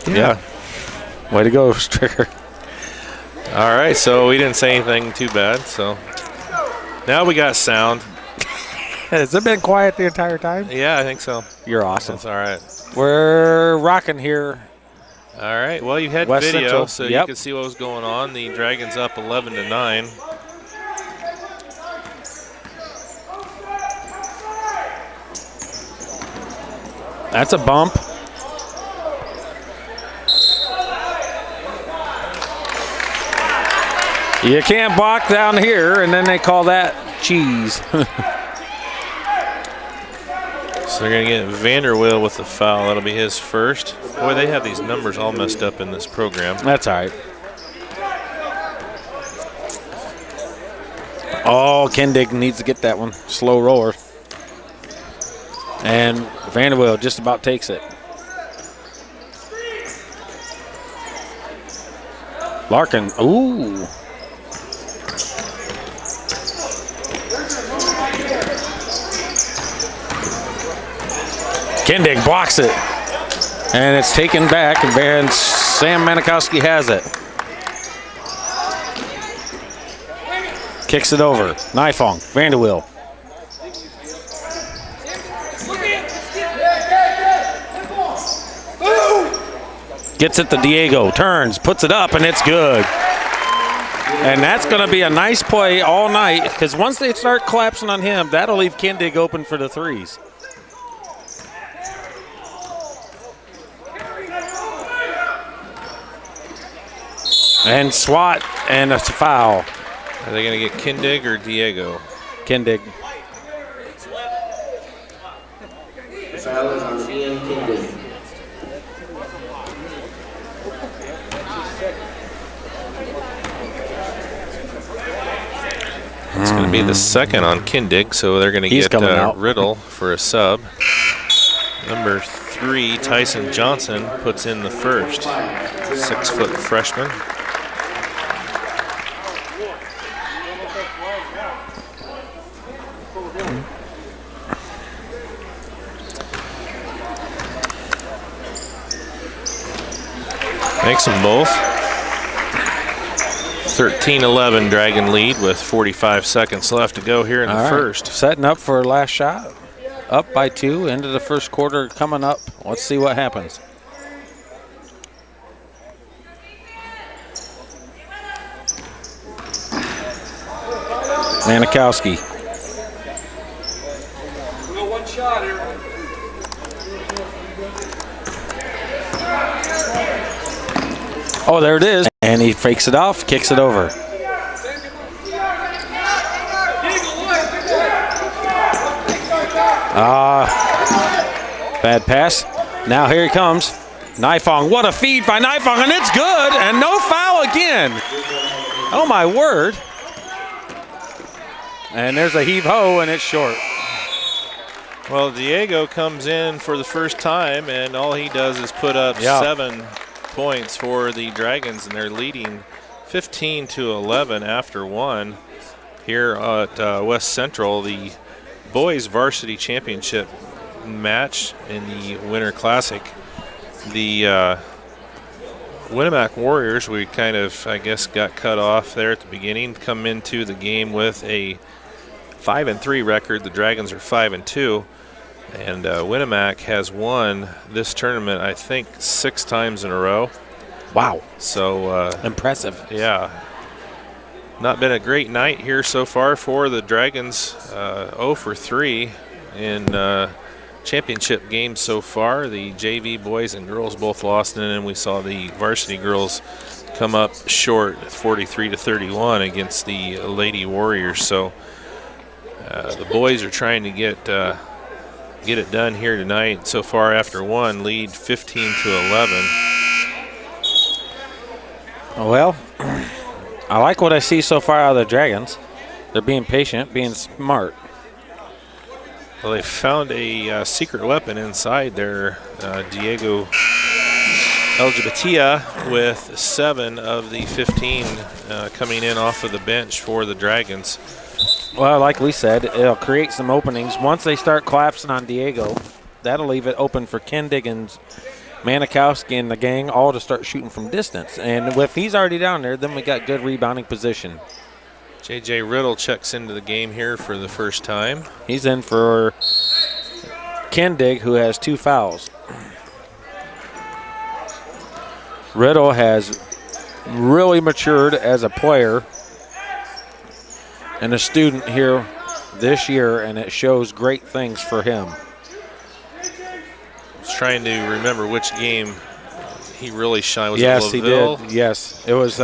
Yeah. Way to go, Stricker. All right, so we didn't say anything too bad. So now we got sound. Has it been quiet the entire time? Yeah, I think so. You're awesome. That's all right. We're rocking here. All right. Well, you had West video, Central. so Yep. you could see what was going on. The Dragons up 11-9. That's a bump. You can't block down here, and then they call that cheese. So they're going to get Vanderwill with the foul. That'll be his first. Boy, they have these numbers all messed up in this program. That's all right. Oh, Kendig needs to get that one. Slow roller. And Vanderbilt just about takes it. Larkin, ooh. Kendig blocks it. And it's taken back, and Sam Manikowski has it. Kicks it over. Nifong, Vanderwill. Gets it to Diego, turns, puts it up, and it's good. And that's going to be a nice play all night, because once they start collapsing on him, that'll leave Kendig open for the threes. And swat, and a foul. Are they going to get Kendig or Diego? Kendig. The foul is on Ian Kendig. It's going to be the second on Kendig, so they're going to get Riddle for a sub. Number 3, Tyson Johnson, puts in the first. 6-foot freshman. Makes them both. 13-11 Dragon lead with 45 seconds left to go here in the first. Setting up for a last shot. Up by 2, into the first quarter coming up. Let's see what happens. Manikowski. One shot here. Oh, there it is. And he fakes it off, kicks it over. Bad pass. Now here he comes. Nifong. What a feed by Nifong, and it's good. And no foul again. Oh, my word. And there's a heave-ho, and it's short. Well, Diego comes in for the first time, and all he does is put up 7 points for the Dragons, and they're leading 15-11 after 1 here at West Central, the boys varsity championship match in the Winter Classic. The Winamac Warriors, we kind of, I guess, got cut off there at the beginning, come into the game with a 5-3 record. The Dragons are 5-2. And Winamac has won this tournament, I think, 6 times in a row. Wow. So impressive. Yeah. Not been a great night here so far for the Dragons. 0 for 3 in championship games so far. The JV boys and girls both lost, and then we saw the varsity girls come up short 43-31 against the Lady Warriors. So the boys are trying to get it done here tonight. So far after 1, lead 15-11. Well, I like what I see so far out of the Dragons. They're being patient, being smart. Well, they found a secret weapon inside there. Diego Elgibatia with 7 of the 15 coming in off of the bench for the Dragons. Well, like we said, it'll create some openings. Once they start collapsing on Diego, that'll leave it open for Kendig and Manikowski and the gang all to start shooting from distance. And if he's already down there, then we got good rebounding position. J.J. Riddle checks into the game here for the first time. He's in for Kendig, who has 2 fouls. Riddle has really matured as a player and a student here this year, and it shows great things for him. I was trying to remember which game he really shined. Was Yes, it LaVille? he did. Yes, it was.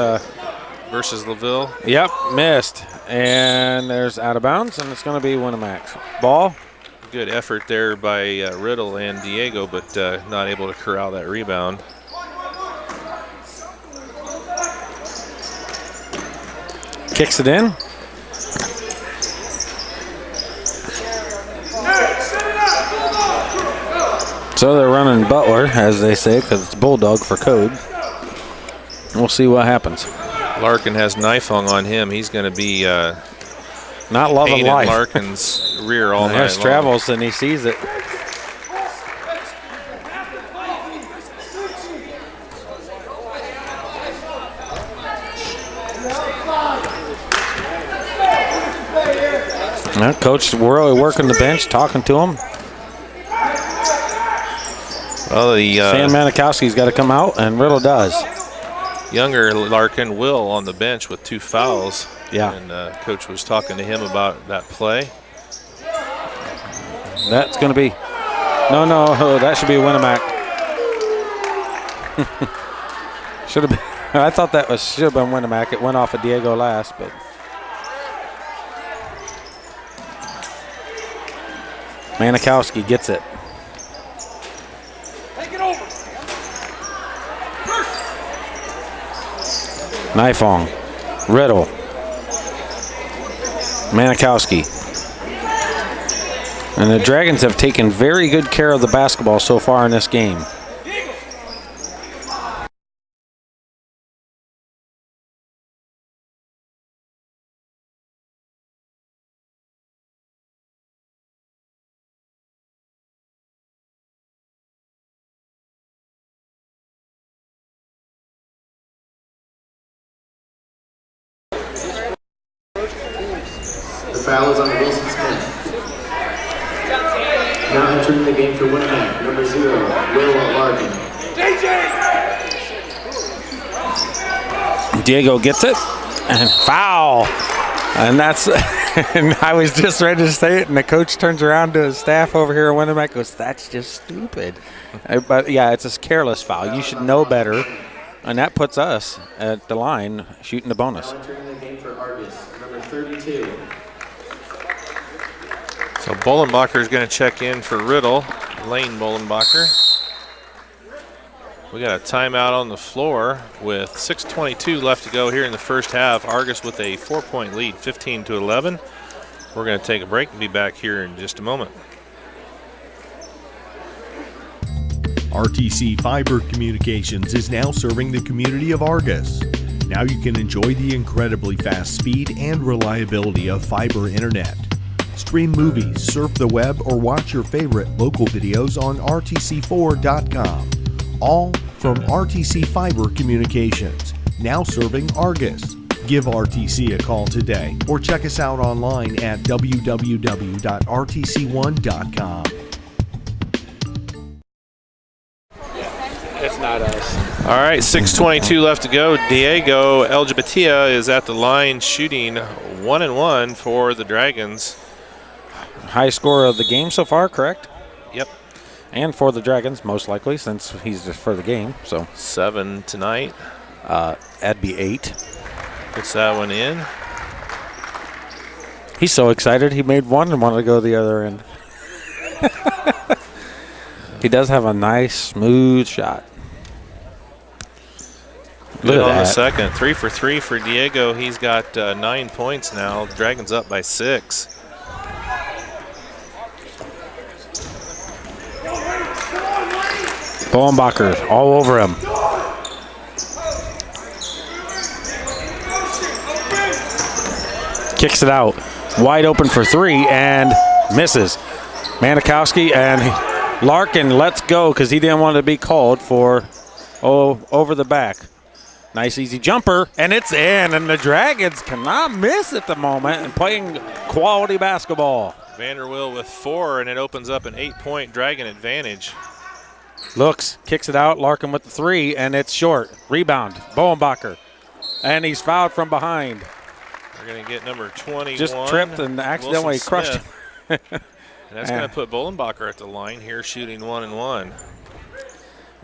Versus LaVille? Yep, missed. And there's out of bounds, and it's going to be Winamac's ball. Good effort there by Riddle and Diego, but not able to corral that rebound. Kicks it in. So they're running Butler, as they say, because it's Bulldog for code. We'll see what happens. Larkin has knife hung on him. He's going to be not loving life. Larkin's rear all night long. Travels, and he sees it. Coach really working the bench, talking to him. Well, Sam Manikowski's got to come out, and Riddle does. Younger Larkin will on the bench with 2 fouls. Yeah. And Coach was talking to him about that play. That's going to be, no, that should be Winamac. Should have been. I thought that should have been Winamac. It went off of Diego last, but. Manikowski gets it. Take it over. Knife on. Riddle. Manikowski. And the Dragons have taken very good care of the basketball so far in this game. The foul is on Wilson Smith. Now entering the game for Winamac, number 0, Will Larkin. Diego gets it, and foul. And that's, and I was just ready to say it, and the coach turns around to his staff over here at Winamac and goes, that's just stupid. But yeah, it's a careless foul. You should know better. And that puts us at the line shooting the bonus. Now entering the game for Argos, number 32. So Bollenbacher is going to check in for Riddle, Lane Bollenbacher. We got a timeout on the floor with 6:22 left to go here in the first half. Argos with a 4-point lead, 15-11. We're going to take a break and be back here in just a moment. RTC Fiber Communications is now serving the community of Argos. Now you can enjoy the incredibly fast speed and reliability of fiber internet. Stream movies, surf the web, or watch your favorite local videos on rtc4.com. All from RTC Fiber Communications, now serving Argos. Give RTC a call today or check us out online at www.rtc1.com. It's not us. All right, 6:22 left to go. Diego Eljabatia is at the line shooting 1-1 for the Dragons. High score of the game so far, correct? Yep. And for the Dragons, most likely, since he's just for the game. So 7 tonight. that'd be 8. Puts that one in. He's so excited he made one and wanted to go the other end. He does have a nice, smooth shot. Good Look at on the that. second. 3 for 3 for Diego. He's got 9 points now. Dragons up by 6. Bollenbacher all over him. Kicks it out. Wide open for 3 and misses. Manikowski, and Larkin lets go because he didn't want to be called for over the back. Nice easy jumper, and it's in, and the Dragons cannot miss at the moment and playing quality basketball. Vanderwill with 4, and it opens up an 8-point Dragon advantage. Looks, kicks it out, Larkin with the 3, and it's short. Rebound, Bowenbacher, and he's fouled from behind. We're going to get number 21. Just tripped and accidentally crushed him. And that's going to put Bowenbacher at the line here, shooting 1-1.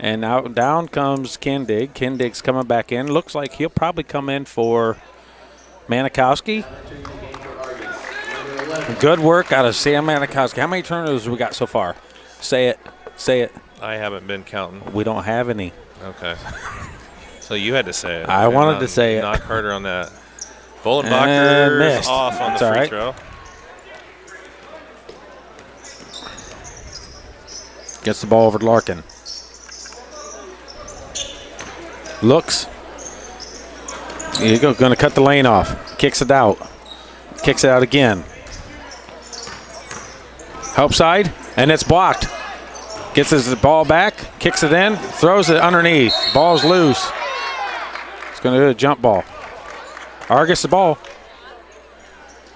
And now down comes Kindig. Kindig's coming back in. Looks like he'll probably come in for Manikowski. Good work out of Sam Manikowski. How many turnovers we got so far? Say it. Say it. I haven't been counting. We don't have any. Okay. So you had to say it. I wanted to say it. Knock harder on that. Bowenbacher missed. off on That's the free all right. throw. Gets the ball over to Larkin. Looks. Here you go. Going to cut the lane off. Kicks it out. Kicks it out again. Help side, and it's blocked. Gets his ball back, kicks it in, throws it underneath. Ball's loose. It's going to do a jump ball. Argos the ball.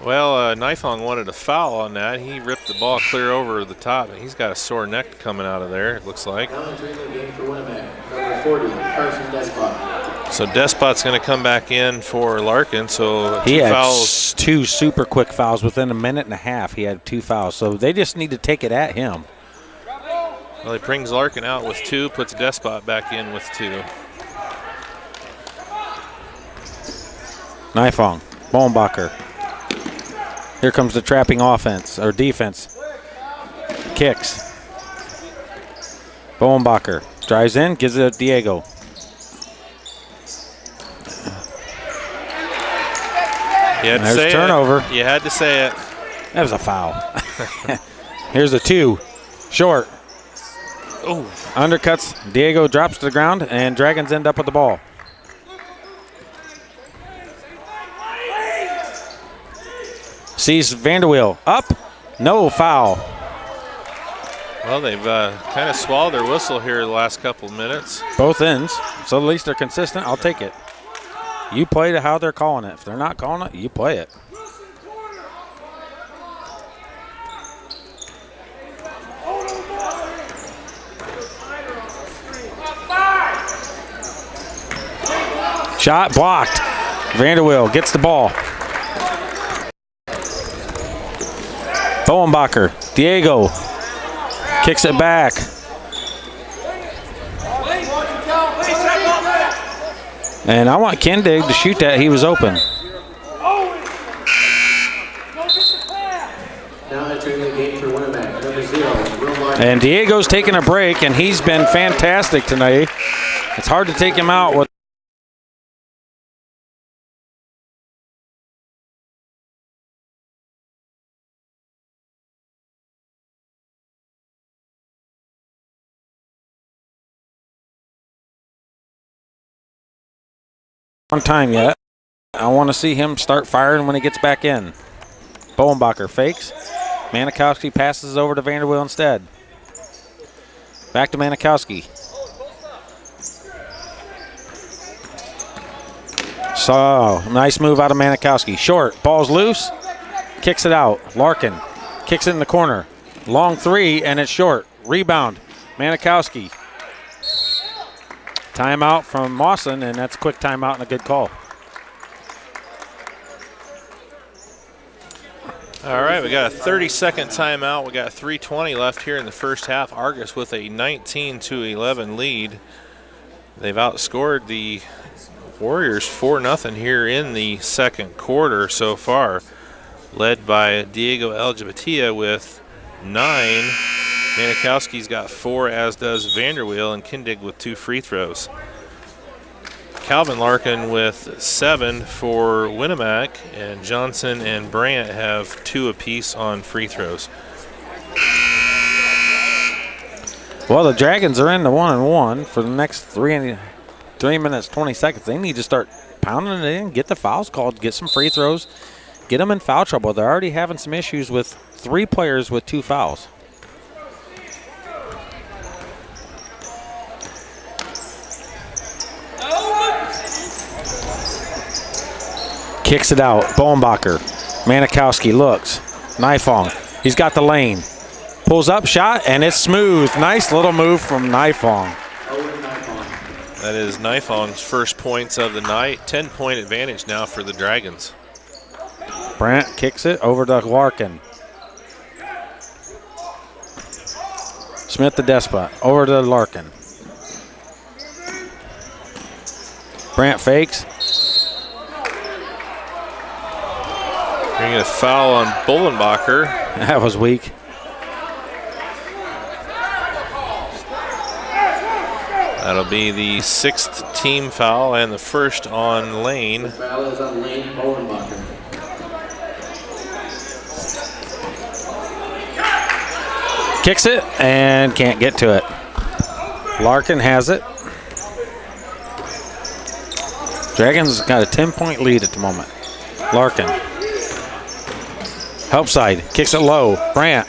Well, Nifong wanted a foul on that. He ripped the ball clear over the top, and he's got a sore neck coming out of there, it looks like. Now entering the game for Winamac, number 40, Carson Despot. So Despot's going to come back in for Larkin. So He two had fouls. 2 super quick fouls within a minute and a half. He had 2 fouls, so they just need to take it at him. Well, he brings Larkin out with 2, puts Despot back in with 2. Nifong, Bowenbacher. Here comes the trapping offense, or defense. Kicks. Bowenbacher drives in, gives it to Diego. You had to There's say turnover. it. You had to say it. That was a foul. Here's a 2. Short. Oh, Undercuts. Diego drops to the ground, and Dragons end up with the ball. Sees Vanderwill. Up. No foul. well, they've kind of swallowed their whistle here the last couple of minutes. Both ends. So at least they're consistent. I'll take it. You play to how they're calling it. If they're not calling it, you play it. Shot blocked. Vanderwill gets the ball. Bowenbacher. Diego kicks it back. And I want Kindig to shoot that. He was open. Now entering the game for Winamac, number 0, Will Larkin. And Diego's taking a break, and he's been fantastic tonight. It's hard to take him out with on time yet. I want to see him start firing when he gets back in. Bowenbacher fakes. Manikowski passes over to Vanderwill instead. Back to Manikowski. So, nice move out of Manikowski. Short, ball's loose. Kicks it out. Larkin kicks it in the corner. Long 3, and it's short. Rebound. Manikowski. Timeout from Mawson, and that's a quick timeout and a good call. All right, we got a 30-second timeout. We got 3:20 left here in the first half. Argos with a 19-11 lead. They've outscored the Warriors 4-0 here in the second quarter so far, led by Diego Eljabatia with 9. Manikowski's got 4, as does Vanderwill, and Kindig with 2 free throws. Calvin Larkin with 7 for Winamac, and Johnson and Brandt have 2 apiece on free throws. Well, the Dragons are in the 1-1 for the next 3 minutes, 20 seconds. They need to start pounding it in, get the fouls called, get some free throws, get them in foul trouble. They're already having some issues with 3 players with 2 fouls. Kicks it out. Bowenbacher. Manikowski looks. Nifong. He's got the lane. Pulls up, shot, and it's smooth. Nice little move from Nifong. That is Nifong's first points of the night. 10-point advantage now for the Dragons. Brandt kicks it over to Larkin. Smith the Despot. Over to Larkin. Brandt fakes. You're going to foul on Bowenbacher. That was weak. That'll be the 6th team foul and the first on Lane. The foul is on Lane Bowenbacher. Kicks it and can't get to it. Larkin has it. Dragons got a 10-point lead at the moment. Larkin. Help side. Kicks it low. Brandt.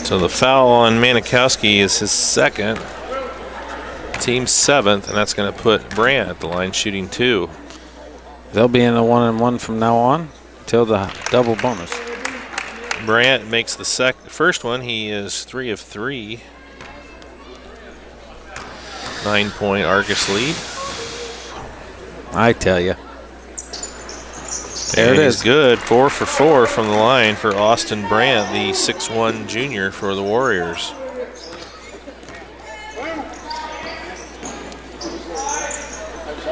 So the foul on Manikowski is his second, team 7th, and that's going to put Brandt at the line shooting 2. They'll be in a 1-and-1 from now on till the double bonus. Brandt makes the first one. He is 3 of 3. 9-point Argos lead. I tell you. There And it he's is. good. 4 for 4 from the line for Austin Brandt, the 6'1 junior for the Warriors.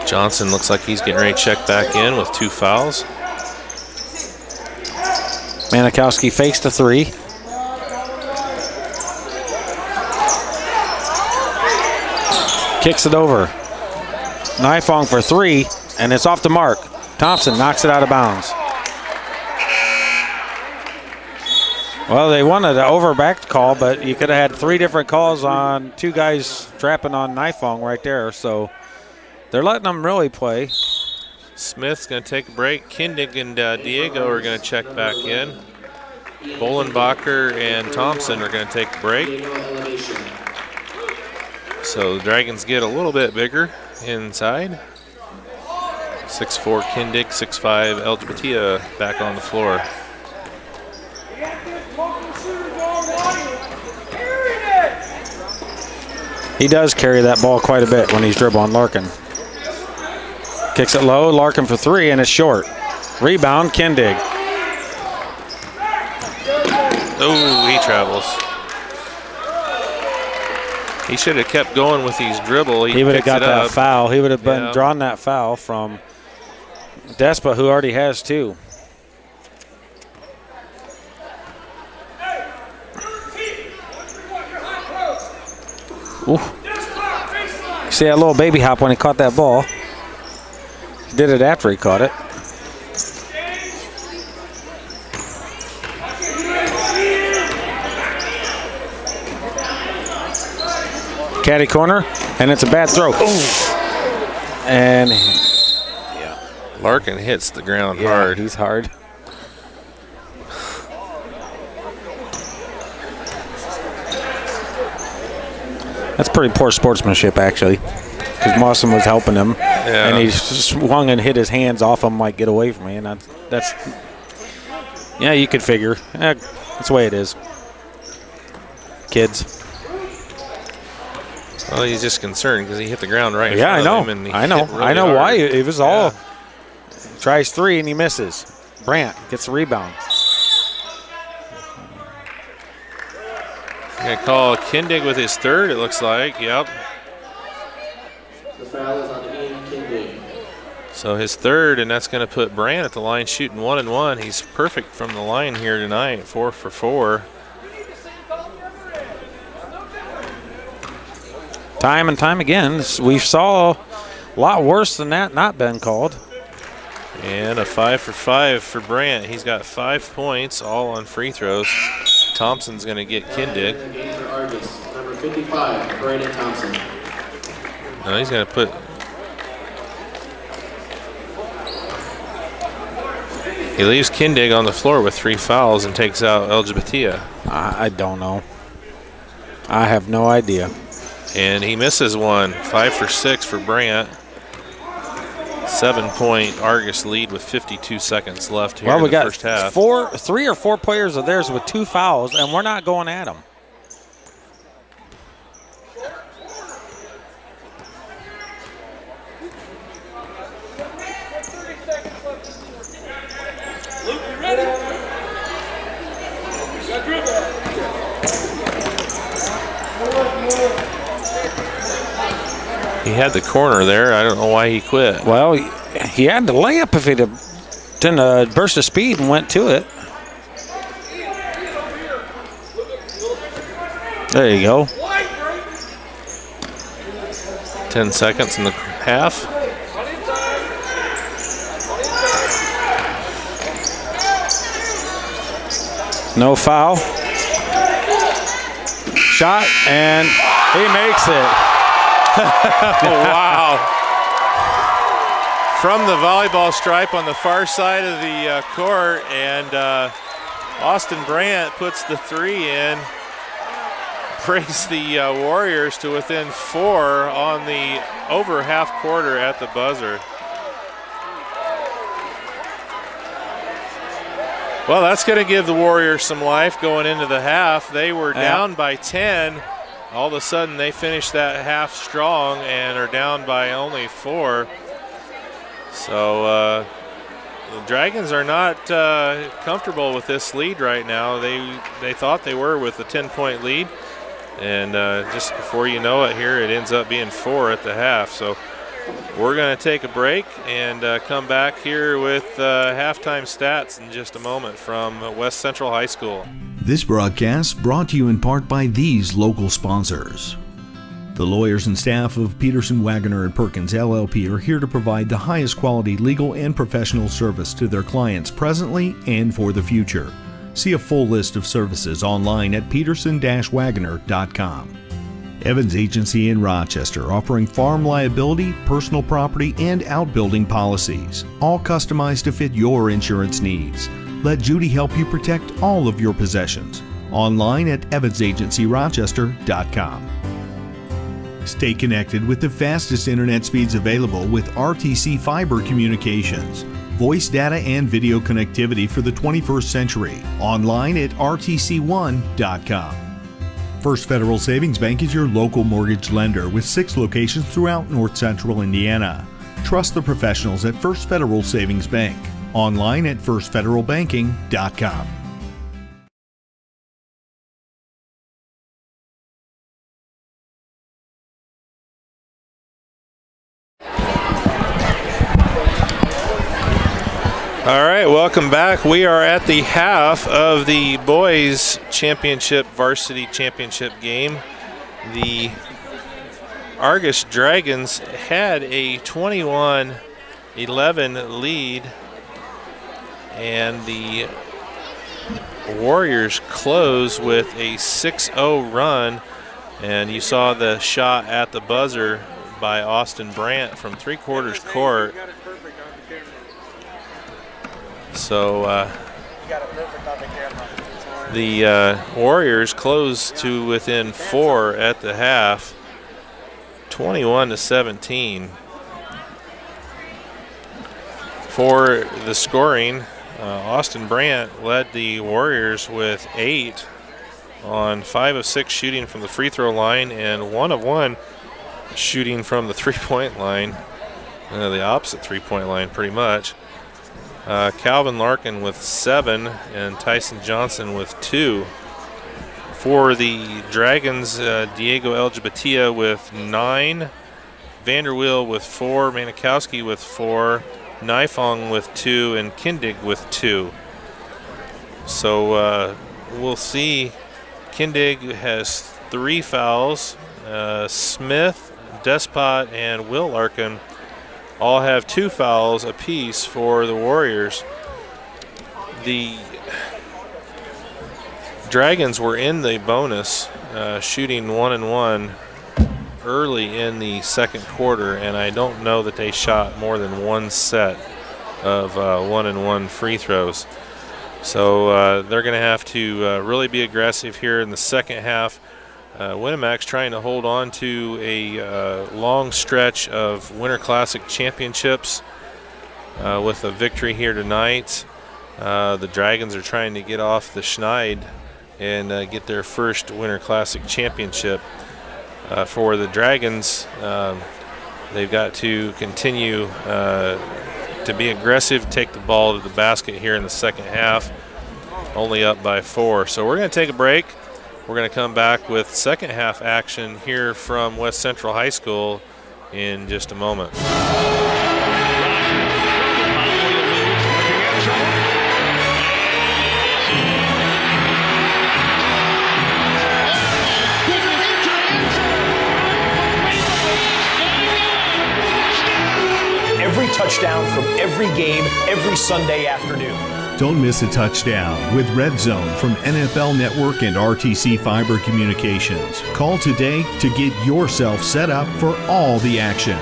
Johnson looks like he's getting ready to check back in with 2 fouls. Manikowski fakes the 3. Kicks it over. Nifong for 3, and it's off the mark. Thompson knocks it out of bounds. Well, they wanted an over-backed call, but you could have had 3 different calls on 2 guys trapping on Nifong right there. So they're letting them really play. Smith's going to take a break. Kindig and Diego are going to check back in. Bowenbacher and Thompson are going to take a break. So the Dragons get a little bit bigger inside. 6'4 Kindig, 6'5 Eljabatia back on the floor. He does carry that ball quite a bit when he's dribbling Larkin. Kicks it low, Larkin for 3, and it's short. Rebound, Kindig. Oh, he travels. He should have kept going with his dribble. He would have got that foul. He would have been Yeah. drawn that foul from Despa, who already has 2. Ooh. See that little baby hop when he caught that ball? He did it after he caught it. Caddy corner, and it's a bad throw. Ooh. And Larkin hits the ground yeah, hard. he's hard. That's pretty poor sportsmanship, actually, because Mawson was helping him, Yeah. and he swung and hit his hands off him like, get away from me, and that's yeah, you could figure. That's the way it is. Kids. Well, he's just concerned because he hit the ground right in Yeah, I front know. of him. And he I know. hit really I know hard. why. It was all tries 3 and he misses. Brandt gets the rebound. Going to call Kindig with his 3rd, it looks like. Yep. The foul is on Ian Kindig. So his 3rd, and that's going to put Brandt at the line shooting 1-and-1. He's perfect from the line here tonight, 4 for 4. Time and time again, we saw a lot worse than that not been called. And a 5 for 5 for Brandt. He's got 5 points, all on free throws. Thompson's going to get Kindig. Game for Argos, number 55, Brandon Thompson. No, he's going to put He leaves Kindig on the floor with 3 fouls and takes out Eljabatia. I don't know. I have no idea. And he misses one. 5 for 6 for Brant. 7-point Argos lead with 52 seconds left here in the first half. Well, we got 3 or 4 players of theirs with 2 fouls, and we're not going at them. He had the corner there. I don't know why he quit. Well, he had the layup if he'd have done a burst of speed and went to it. There you go. 10 seconds in the half. No foul. Shot, and he makes it. Wow. From the volleyball stripe on the far side of the court, and Austin Brandt puts the 3 in, brings the Warriors to within 4 on the over half quarter at the buzzer. Well, that's going to give the Warriors some life going into the half. They were down by 10. All of a sudden, they finish that half strong and are down by only 4. So the Dragons are not comfortable with this lead right now. They thought they were with a 10-point lead, and just before you know it here, it ends up being 4 at the half. So we're going to take a break and come back here with halftime stats in just a moment from West Central High School. This broadcast brought to you in part by these local sponsors. The lawyers and staff of Peterson, Wagoner & Perkins LLP are here to provide the highest quality legal and professional service to their clients presently and for the future. See a full list of services online at peterson-wagoner.com. Evans Agency in Rochester, offering farm liability, personal property, and outbuilding policies, all customized to fit your insurance needs. Let Judy help you protect all of your possessions. Online at evansagencyrochester.com. Stay connected with the fastest internet speeds available with RTC Fiber Communications. Voice data and video connectivity for the 21st century. Online at rtc1.com. First Federal Savings Bank is your local mortgage lender with 6 locations throughout North Central Indiana. Trust the professionals at First Federal Savings Bank. Online at firstfederalbanking.com. All right, welcome back. We are at the half of the boys championship, varsity championship game. The Argos Dragons had a 21-11 lead, and the Warriors close with a 6-0 run. And you saw the shot at the buzzer by Austin Brandt from three-quarters court. So the Warriors close to within 4 at the half, 21-17. For the scoring, Austin Brandt led the Warriors with 8 on 5 of 6 shooting from the free throw line and 1 of 1 shooting from the three-point line, the opposite three-point line pretty much. Calvin Larkin with 7 and Tyson Johnson with 2. For the Dragons, Diego Eljabatia with 9, Vanderweel with 4, Manikowski with 4, Nifong with 2, and Kindig with 2. So we'll see. Kindig has 3 fouls. Smith, Despot, and Will Larkin all have 2 fouls apiece for the Warriors. The Dragons were in the bonus, shooting 1-1 early in the second quarter, and I don't know that they shot more than 1 set of 1-and-1 free throws. So they're going to have to really be aggressive here in the second half. Winamac's trying to hold on to a long stretch of Winter Classic championships with a victory here tonight. The Dragons are trying to get off the schneid and get their first Winter Classic championship. For the Dragons, they've got to continue to be aggressive, take the ball to the basket here in the second half, only up by 4. So we're going to take a break. We're going to come back with second half action here from West Central High School in just a moment. Every touchdown from every game, every Sunday afternoon. Don't miss a touchdown with Red Zone from NFL Network and RTC Fiber Communications. Call today to get yourself set up for all the action.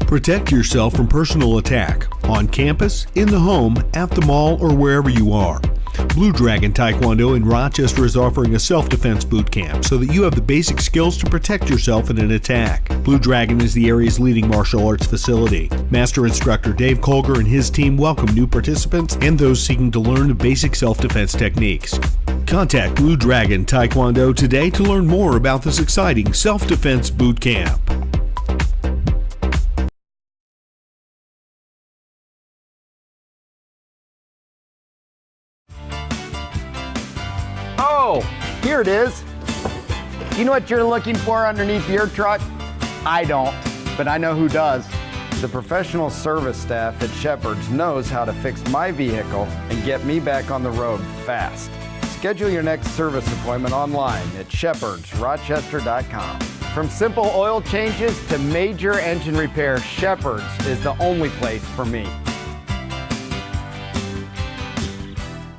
Protect yourself from personal attack on campus, in the home, at the mall, or wherever you are. Blue Dragon Taekwondo in Rochester is offering a self-defense boot camp so that you have the basic skills to protect yourself in an attack. Blue Dragon is the area's leading martial arts facility. Master instructor Dave Colger and his team welcome new participants and those seeking to learn basic self-defense techniques. Contact Blue Dragon Taekwondo today to learn more about this exciting self-defense boot camp. Oh, here it is. You know what you're looking for underneath your truck? I don't, but I know who does. The professional service staff at Shepherd's knows how to fix my vehicle and get me back on the road fast. Schedule your next service appointment online at shepherdsrochester.com. From simple oil changes to major engine repairs, Shepherd's is the only place for me.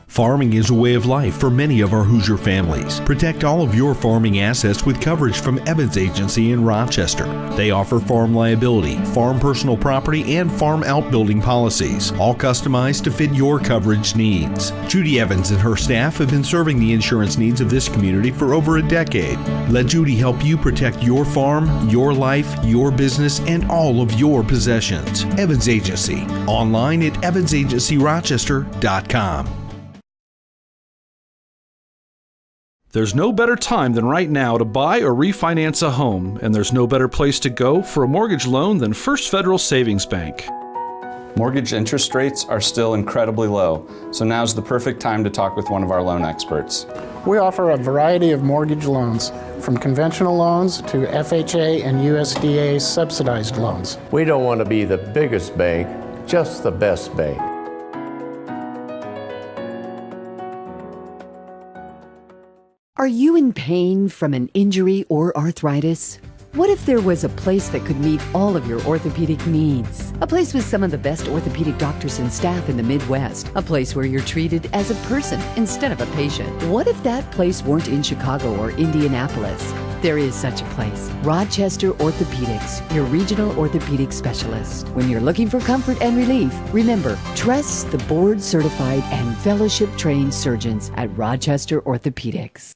Farming is a way of life for many of our Hoosier families. Protect all of your farming assets with coverage from Evans Agency in Rochester. They offer farm liability, farm personal property, and farm outbuilding policies, all customized to fit your coverage needs. Judy Evans and her staff have been serving the insurance needs of this community for over a decade. Let Judy help you protect your farm, your life, your business, and all of your possessions. Evans Agency, online at evansagencyrochester.com. There's no better time than right now to buy or refinance a home, and there's no better place to go for a mortgage loan than First Federal Savings Bank. Mortgage interest rates are still incredibly low, so now's the perfect time to talk with one of our loan experts. We offer a variety of mortgage loans, from conventional loans to FHA and USDA subsidized loans. We don't want to be the biggest bank, just the best bank. Are you in pain from an injury or arthritis? What if there was a place that could meet all of your orthopedic needs? A place with some of the best orthopedic doctors and staff in the Midwest. A place where you're treated as a person instead of a patient. What if that place weren't in Chicago or Indianapolis? There is such a place. Rochester Orthopedics, your regional orthopedic specialist. When you're looking for comfort and relief, remember, trust the board-certified and fellowship-trained surgeons at Rochester Orthopedics.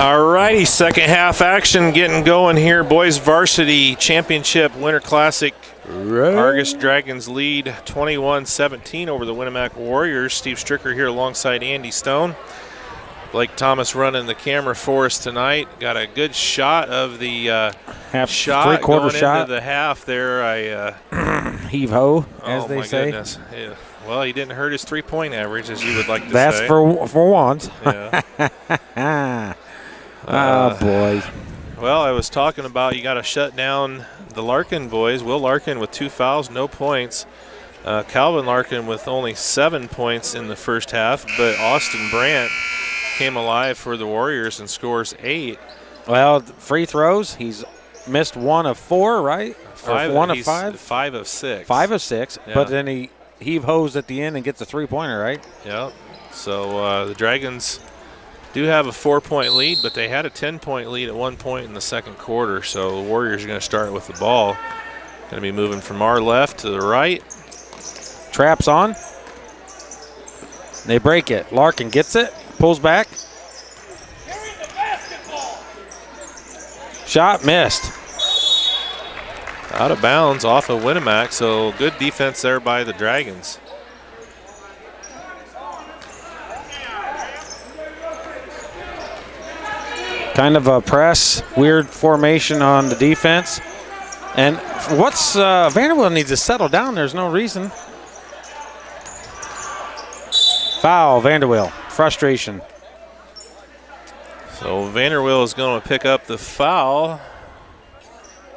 All righty, second half action getting going here. Boys Varsity Championship Winter Classic. Argos Dragons lead 21-17 over the Winamac Warriors. Steve Stricker here alongside Andy Stone. Blake Thomas running the camera for us tonight. Got a good shot of the three-quarter shot into the half there. Heave ho, as they say. Goodness. Yeah. Well, he didn't hurt his three-point average, as you would like to say. That's for once. Yeah. Oh, boy. Well, I was talking about you got to shut down the Larkin boys. Will Larkin with 2 fouls, no points. Calvin Larkin with only 7 points in the first half, but Austin Brandt came alive for the Warriors and scores 8. Well, free throws, he's missed 1 of 4, right? One of 5? 5 of 6. 5 of 6, yeah. But then he heave-hoes at the end and gets a three-pointer, right? Yeah. So the Dragons do have a 4-point lead, but they had a 10-point lead at one point in the second quarter. So the Warriors are going to start with the ball. Going to be moving from our left to the right. Traps on. They break it. Larkin gets it, pulls back. Shot missed. Out of bounds off of Winamac, so good defense there by the Dragons. Kind of a press, weird formation on the defense. And what's Vanderbilt needs to settle down. There's no reason. Foul, Vanderbilt. Frustration. So Vanderbilt is going to pick up the foul.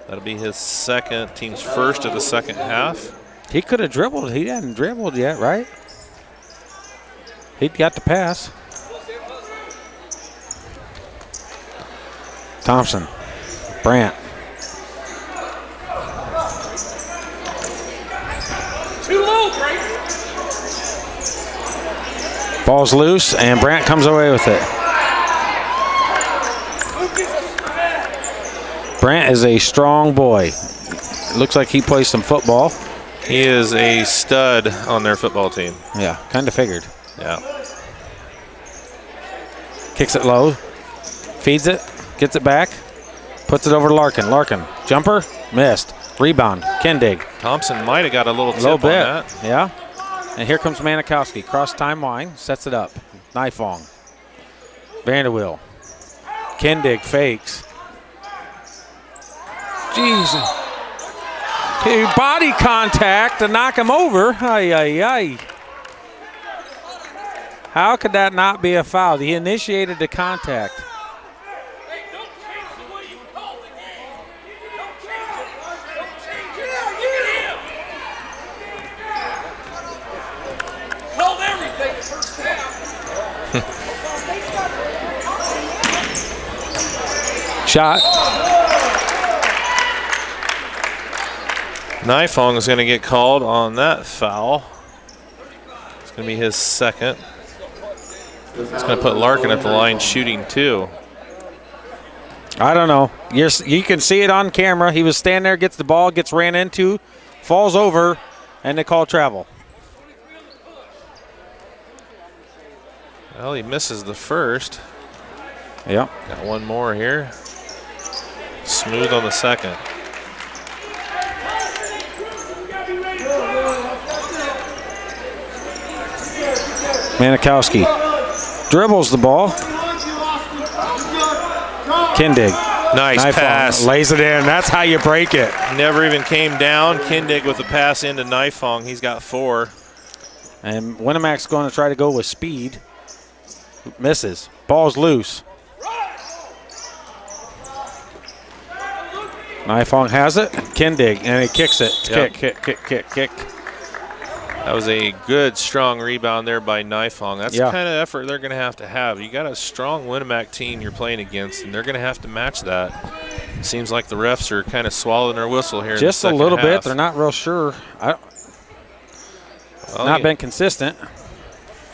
That'll be his second, team's first of the second half. He could have dribbled. He hadn't dribbled yet, right? He'd got the pass. Thompson, Brandt. Too low, Drake. Ball's loose, and Brandt comes away with it. Brandt is a strong boy. Looks like he plays some football. He is a stud on their football team. Yeah, kind of figured. Yeah. Kicks it low, feeds it, gets it back, puts it over to Larkin. Larkin, jumper, missed. Rebound, Kendig. Thompson might have got a little tip on that. Yeah. And here comes Manikowski. Cross timeline, sets it up. Nifong. Vanderwill. Kendig fakes. Jesus. Body contact to knock him over. Ay, ay, ay. How could that not be a foul? He initiated the contact. Called everything the first half. Shot. Nifong is going to get called on that foul. It's going to be his second. It's going to put Larkin at the line shooting 2. I don't know. You can see it on camera. He was standing there, gets the ball, gets ran into, falls over, and they call travel. Well, he misses the first. Yep. Got one more here. Smooth on the second. Manikowski dribbles the ball. Kendig. Nice pass. Lays it in. That's how you break it. Never even came down. Kendig with the pass into Nifong. He's got 4. And Winamac's going to try to go with speed. Misses. Ball's loose. Nifong has it. Kendig, and he kicks it. Yep. Kick. That was a good, strong rebound there by Nifong. That's Yeah. the kind of effort they're going to have. You got a strong Winamac team you're playing against, and they're going to have to match that. Seems like the refs are kind of swallowing their whistle here. Just in a the little second half. bit. They're not real sure. Not been consistent.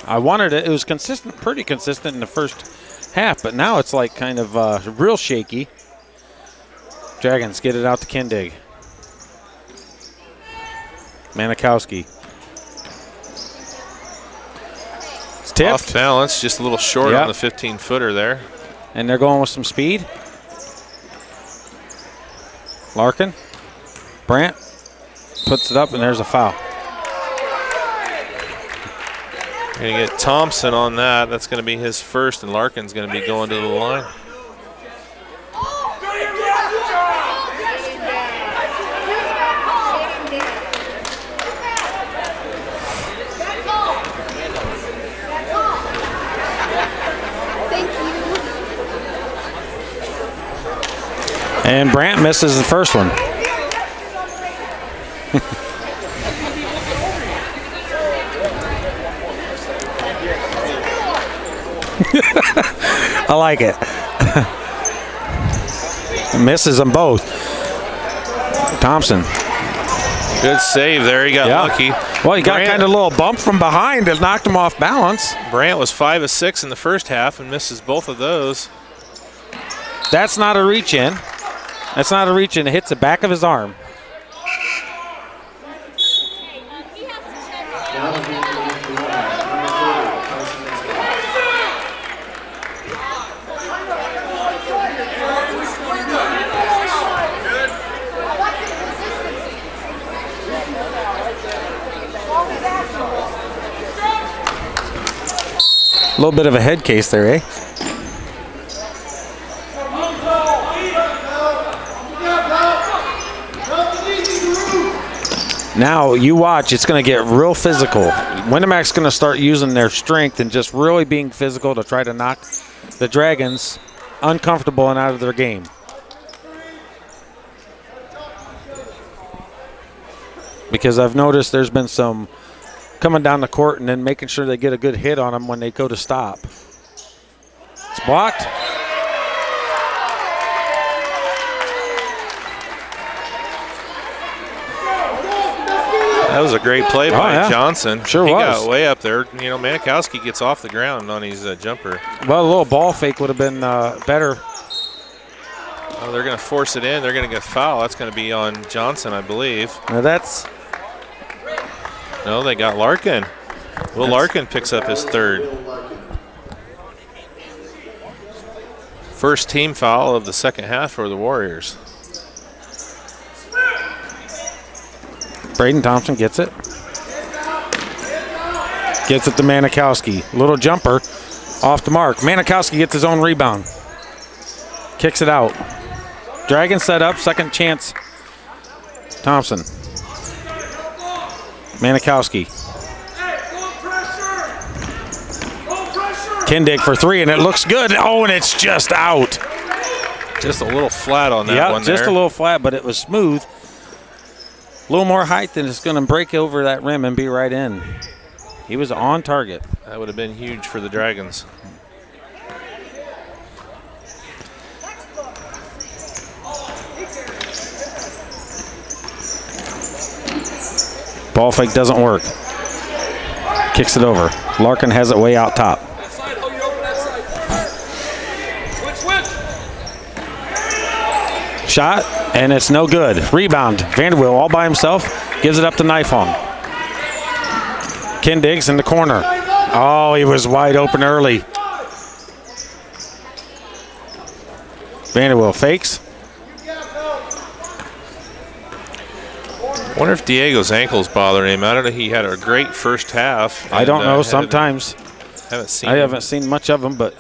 I wanted it. It was consistent, pretty consistent in the first half, but now it's like kind of real shaky. Dragons get it out to Kendig. Manikowski. It's tipped. Off balance, just a little short on the 15-footer there. And they're going with some speed. Larkin. Brandt puts it up, and there's a foul. Going to get Thompson on that. That's going to be his first, and Larkin's going to be going to the line. And Brandt misses the first one. I like it. Misses them both. Thompson. Good save there. He got lucky. Well, he got kind of a little bump from behind that knocked him off balance. Brandt was 5 of 6 in the first half and misses both of those. That's not a reach in. That's not a reach in. It hits the back of his arm. A little bit of a head case there, eh? Now you watch, it's going to get real physical. Winamac's going to start using their strength and just really being physical to try to knock the Dragons uncomfortable and out of their game. Because I've noticed there's been some coming down the court and then making sure they get a good hit on them when they go to stop. It's blocked. That was a great play by Johnson. Sure he was. Got way up there. You know, Manikowski gets off the ground on his jumper. Well, a little ball fake would have been better. Oh, they're going to force it in. They're going to get foul. That's going to be on Johnson, I believe. Now that's... No, they got Larkin. Well, Larkin picks up his third. First team foul of the second half for the Warriors. Braden Thompson gets it. Gets it to Manikowski. Little jumper off the mark. Manikowski gets his own rebound. Kicks it out. Dragon set up, second chance. Thompson. Manikowski. Kindig for three, and it looks good. Oh, and it's just out. Just a little flat on that one there. Just a little flat, but it was smooth. A little more height than it's going to break over that rim and be right in. He was on target. That would have been huge for the Dragons. Ball fake doesn't work. Kicks it over. Larkin has it way out top. Shot, and it's no good. Rebound. Vanderbilt all by himself. Gives it up to Nifong. Kindig's in the corner. Oh, he was wide open early. Vanderbilt fakes. Wonder if Diego's ankle's bothering him. I don't know. He had a great first half. I don't know. Sometimes. I haven't seen much of him, but.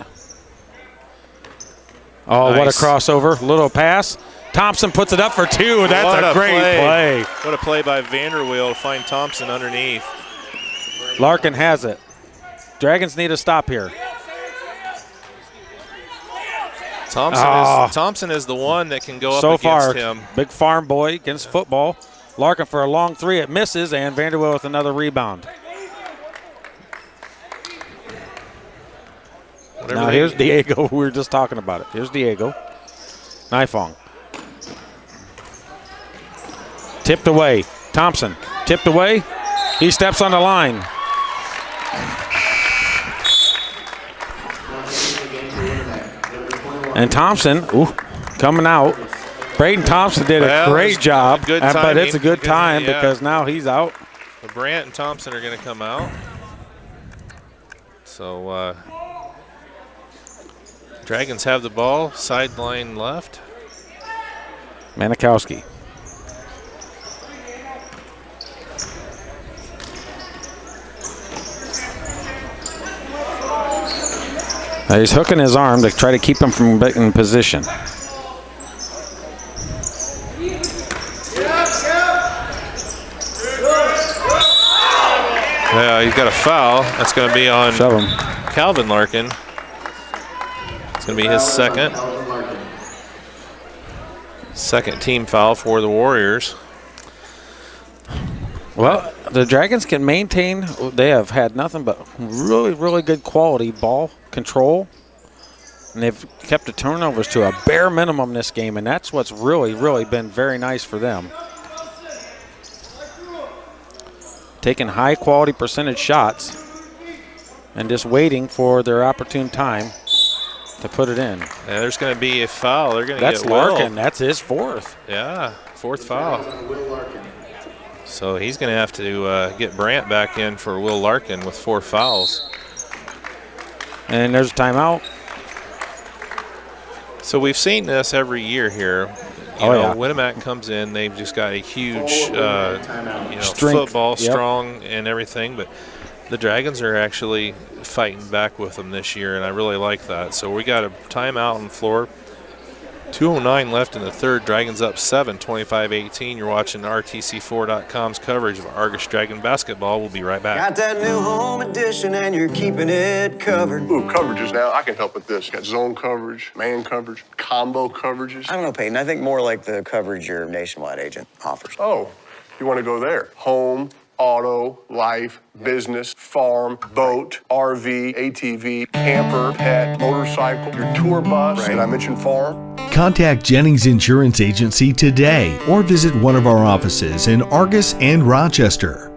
Oh, nice. What a crossover. Little pass. Thompson puts it up for two. That's a great play. What a play by Vanderwill to find Thompson underneath. Larkin has it. Dragons need a stop here. Thompson is the one that can go up against him. Big farm boy against football. Larkin for a long three. It misses, and Vanderbilt with another rebound. Now here's Diego. We were just talking about it. Here's Diego. Nifong. Tipped away. Thompson. Tipped away. He steps on the line. And Thompson, coming out. Braden Thompson did a great job, but it's a good time because now he's out. But Brandt and Thompson are going to come out. So Dragons have the ball, sideline left. Manikowski. He's hooking his arm to try to keep him from getting in position. Yeah, he's got a foul. That's going to be on Calvin Larkin. It's going to be his second team foul for the Warriors. Well, the Dragons can maintain. They have had nothing but really, really good quality ball control. And they've kept the turnovers to a bare minimum this game, and that's what's really, really been very nice for them. Taking high-quality percentage shots and just waiting for their opportune time to put it in. Yeah, there's going to be a foul. They're going to That's get Larkin. Will. That's his fourth. Yeah, fourth foul. So he's going to have to get Brandt back in for Will Larkin with 4 fouls. And there's a timeout. So we've seen this every year here. You know, Winamac comes in, they've just got a huge football, strong and everything, but the Dragons are actually fighting back with them this year, and I really like that. So we got a timeout on the floor. 2:09 left in the third. Dragons up 7, 25-18. You're watching RTC4.com's coverage of Argos Dragon basketball. We'll be right back. Got that new home edition and you're keeping it covered. Ooh, coverages now. I can help with this. Got zone coverage, man coverage, combo coverages. I don't know, Peyton. I think more like the coverage your nationwide agent offers. Oh, you want to go there? Home, auto, life, business, farm, boat, RV, ATV, camper, pet, motorcycle, your tour bus. Did I mention farm? Contact Jennings Insurance Agency today or visit one of our offices in Argos and Rochester.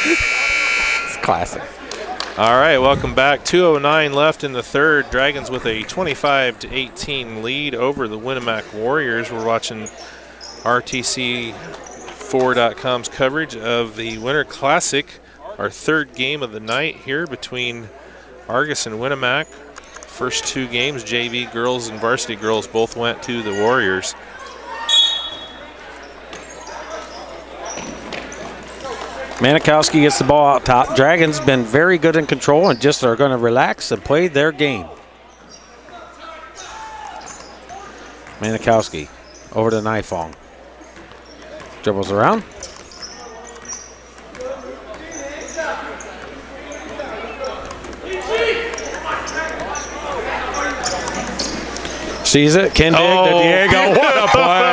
It's classic. All right, welcome back. 2:09 left in the third. Dragons with a 25-18 lead over the Winamac Warriors. We're watching RTC4.com's coverage of the Winter Classic, our third game of the night here between Argos and Winamac. First 2 games, JV girls and varsity girls both went to the Warriors. Manikowski gets the ball out top. Dragons been very good in control and just are going to relax and play their game. Manikowski over to Nifong. Dribbles around. Sees it. Kendig to Diego. What a play.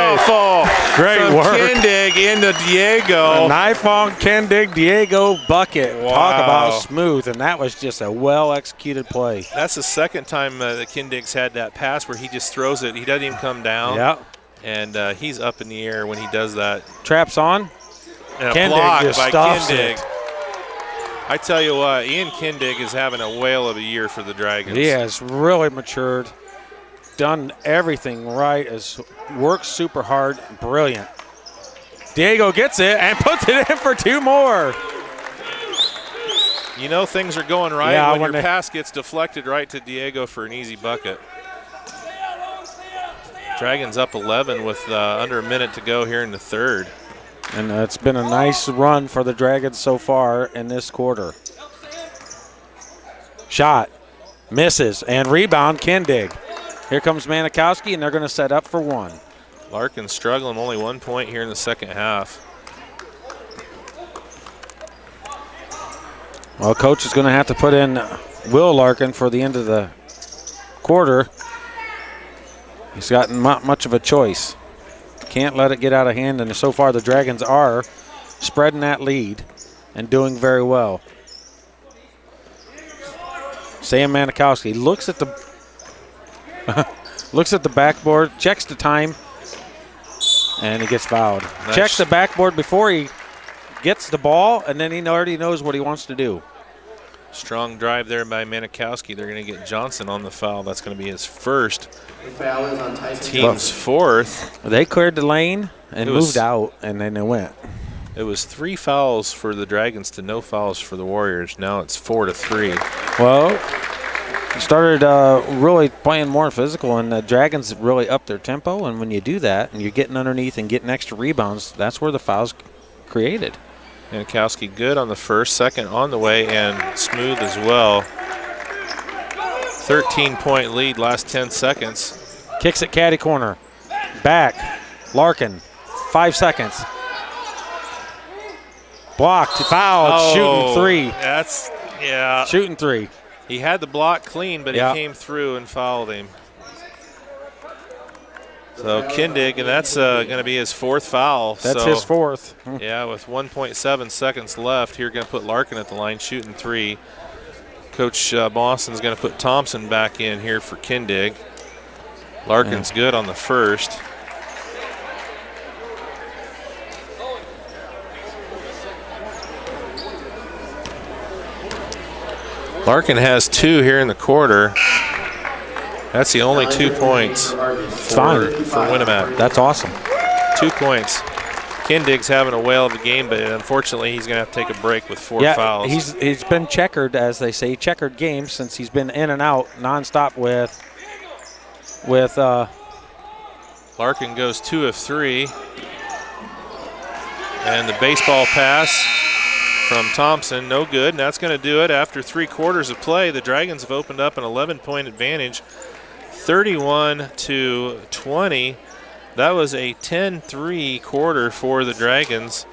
Great From work. Kendig into Diego. A Nifong, Kendig, Diego bucket. Wow. Talk about smooth, and that was just a well-executed play. That's the second time that Kendig's had that pass where he just throws it. He doesn't even come down. Yep. And he's up in the air when he does that. Traps on. And a Kendig block just by stuffs Kendig. it. I tell you what, Ian Kendig is having a whale of a year for the Dragons. He has really matured, done everything right, has worked super hard, brilliant. Diego gets it and puts it in for 2 more. You know things are going right when your pass gets deflected right to Diego for an easy bucket. Dragons up 11 with under a minute to go here in the third. And it's been a nice run for the Dragons so far in this quarter. Shot, misses, and rebound, Kendig. Here comes Manikowski, and they're going to set up for 1. Larkin struggling, only 1 point here in the second half. Well, coach is going to have to put in Will Larkin for the end of the quarter. He's gotten much of a choice. Can't let it get out of hand, and so far the Dragons are spreading that lead and doing very well. Sam Manikowski looks at the backboard, checks the time, and he gets fouled. Nice. Checks the backboard before he gets the ball, and then he already knows what he wants to do. Strong drive there by Manikowski. They're going to get Johnson on the foul. That's going to be his first. The foul is on Tyson. Team's fourth. They cleared the lane and moved out, and then they went. It was 3 fouls for the Dragons to no fouls for the Warriors. Now it's 4-3. Well, started really playing more physical, and the Dragons really upped their tempo. And when you do that and you're getting underneath and getting extra rebounds, that's where the fouls created. Jankowski good on the first, second on the way, and smooth as well. 13-point lead, last 10 seconds. Kicks it caddy corner. Back. Larkin, 5 seconds. Blocked, fouled, shooting three. That's, yeah. Shooting three. He had the block clean, but he came through and fouled him. So Kindig, and that's going to be his 4th foul. That's his 4th. Yeah, with 1.7 seconds left, here going to put Larkin at the line, shooting 3. Coach Boston's going to put Thompson back in here for Kindig. Larkin's good on the first. Larkin has 2 here in the quarter. That's the only 2 points for Winamac. That's awesome. 2 points. Kindig's having a whale of a game, but unfortunately he's going to have to take a break with 4 fouls. He's been checkered, as they say, checkered game since he's been in and out nonstop with Larkin goes 2 of 3. And the baseball pass from Thompson, no good, and that's going to do it. After 3 quarters of play, the Dragons have opened up an 11-point advantage, 31-20. That was a 10-3 quarter for the Dragons.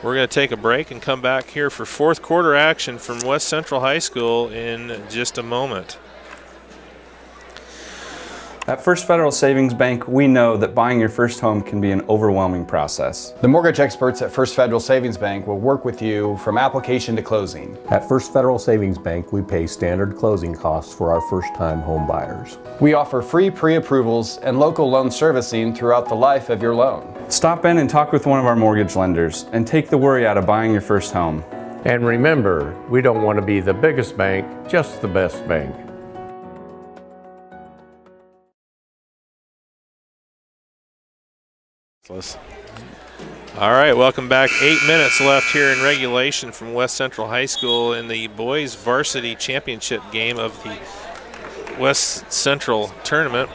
We're going to take a break and come back here for 4th quarter action from West Central High School in just a moment. At First Federal Savings Bank, we know that buying your first home can be an overwhelming process. The mortgage experts at First Federal Savings Bank will work with you from application to closing. At First Federal Savings Bank, we pay standard closing costs for our first-time home buyers. We offer free pre-approvals and local loan servicing throughout the life of your loan. Stop in and talk with one of our mortgage lenders and take the worry out of buying your first home. And remember, we don't want to be the biggest bank, just the best bank. All right, welcome back. 8 minutes left here in regulation from West Central High School in the boys varsity championship game of the West Central tournament.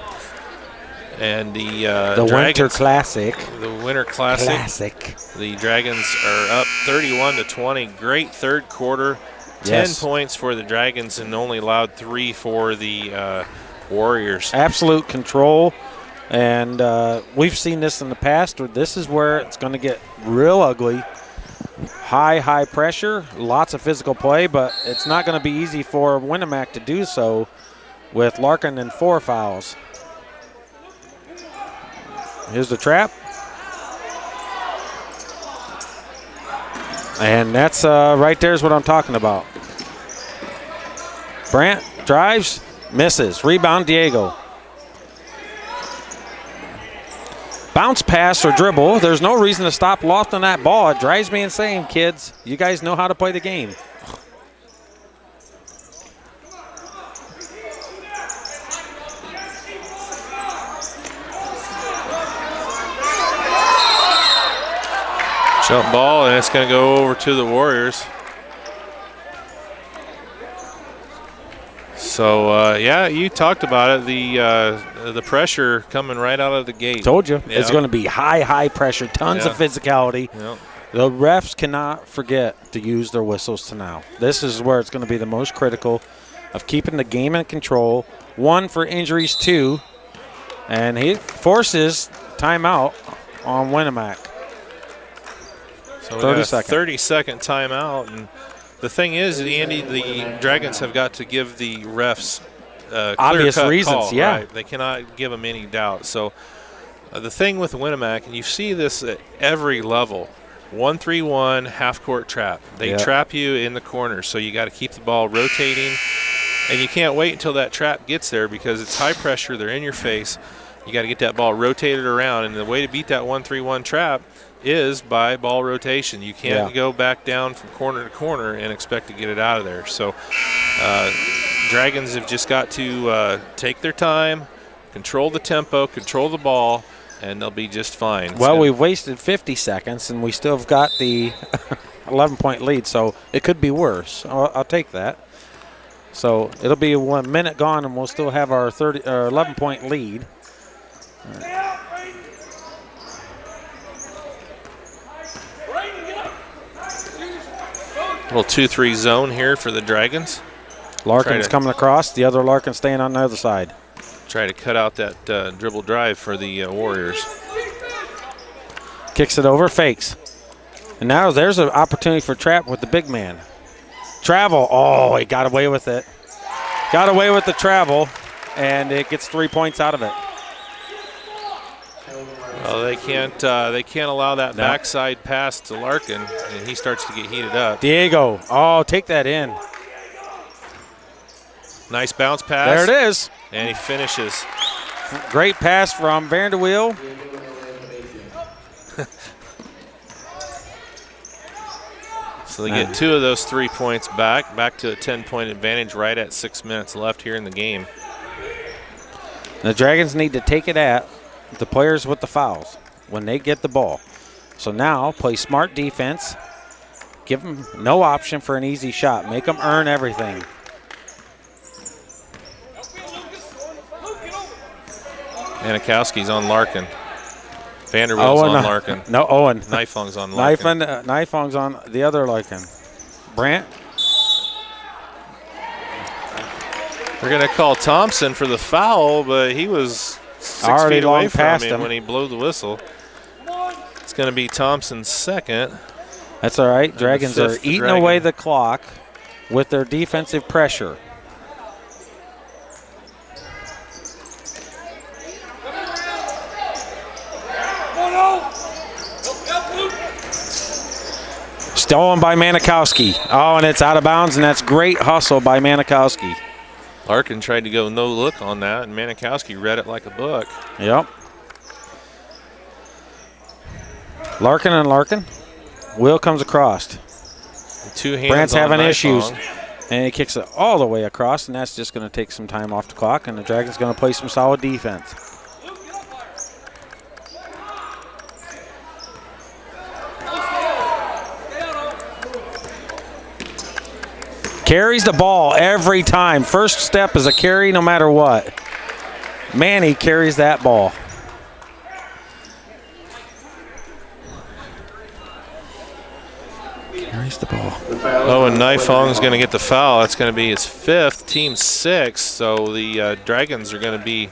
And the Dragons, Winter Classic. The Winter Classic. The Dragons are up 31-20. Great 3rd quarter. 10 points for the Dragons and only allowed 3 for the Warriors. Absolute control. And we've seen this in the past. This is where it's going to get real ugly. High pressure, lots of physical play, but it's not going to be easy for Winamac to do so with Larkin and 4 fouls. Here's the trap. And that's right there is what I'm talking about. Brandt drives, misses. Rebound, Diego. Bounce pass or dribble. There's no reason to stop lofting that ball. It drives me insane, kids. You guys know how to play the game. Jump ball, and it's going to go over to the Warriors. So, yeah, you talked about it, the pressure coming right out of the gate. Told you. It's going to be high pressure, tons of physicality. Yep. The refs cannot forget to use their whistles to now. This is where it's going to be the most critical of keeping the game in control. 1 for injuries, 2. And he forces timeout on Winamac. So 30-second timeout. And the thing is, Andy, the Dragons have got to give the refs obvious reasons, call, right? They cannot give them any doubt. So the thing with Winamac, and you see this at every level, 1-3-1 half-court trap. They trap you in the corner, so you got to keep the ball rotating, and you can't wait until that trap gets there because it's high pressure. They're in your face. You got to get that ball rotated around, and the way to beat that 1-3-1 trap is by ball rotation. You can't go back down from corner to corner and expect to get it out of there. So Dragons have just got to take their time, control the tempo, control the ball, and they'll be just fine. Well, we've wasted 50 seconds, and we still have got the 11-point lead, so it could be worse. I'll take that. So it'll be 1 minute gone, and we'll still have our 11-point lead. Little 2-3 zone here for the Dragons. Larkin's coming across. The other Larkin staying on the other side. Try to cut out that dribble drive for the Warriors. Kicks it over, fakes. And now there's an opportunity for trap with the big man. Travel. Oh, he got away with it. Got away with the travel, and it gets 3 points out of it. Well, they can't allow that backside pass to Larkin, and he starts to get heated up. Diego. Oh, take that in. Nice bounce pass. There it is. And he finishes. Great pass from Vanderweel. So they get 2 of those 3 points back to a 10-point advantage right at 6 minutes left here in the game. The Dragons need to take it at the players with the fouls when they get the ball. So now play smart defense. Give them no option for an easy shot. Make them earn everything. Manikowski's on Larkin. Vanderweel's on Larkin. No, Owen. Nifong's on Larkin. Nifong's on the other Larkin. Brandt. We're going to call Thompson for the foul, but he was 6 already feet away long from past him him when he blew the whistle. It's going to be Thompson's second. That's all right. Dragons are eating away the clock with their defensive pressure. Stolen by Manikowski. Oh, and it's out of bounds, and that's great hustle by Manikowski. Larkin tried to go no look on that, and Manikowski read it like a book. Yep. Larkin and Larkin. Will comes across. Two hands. Brandt's having Nifong. issues, and he kicks it all the way across, and that's just going to take some time off the clock, and the Dragons going to play some solid defense. Carries the ball every time. First step is a carry no matter what. Manny carries that ball. Carries the ball. Oh, and Nifong's going to get the foul. That's going to be his 5th, team 6. So the Dragons are going to be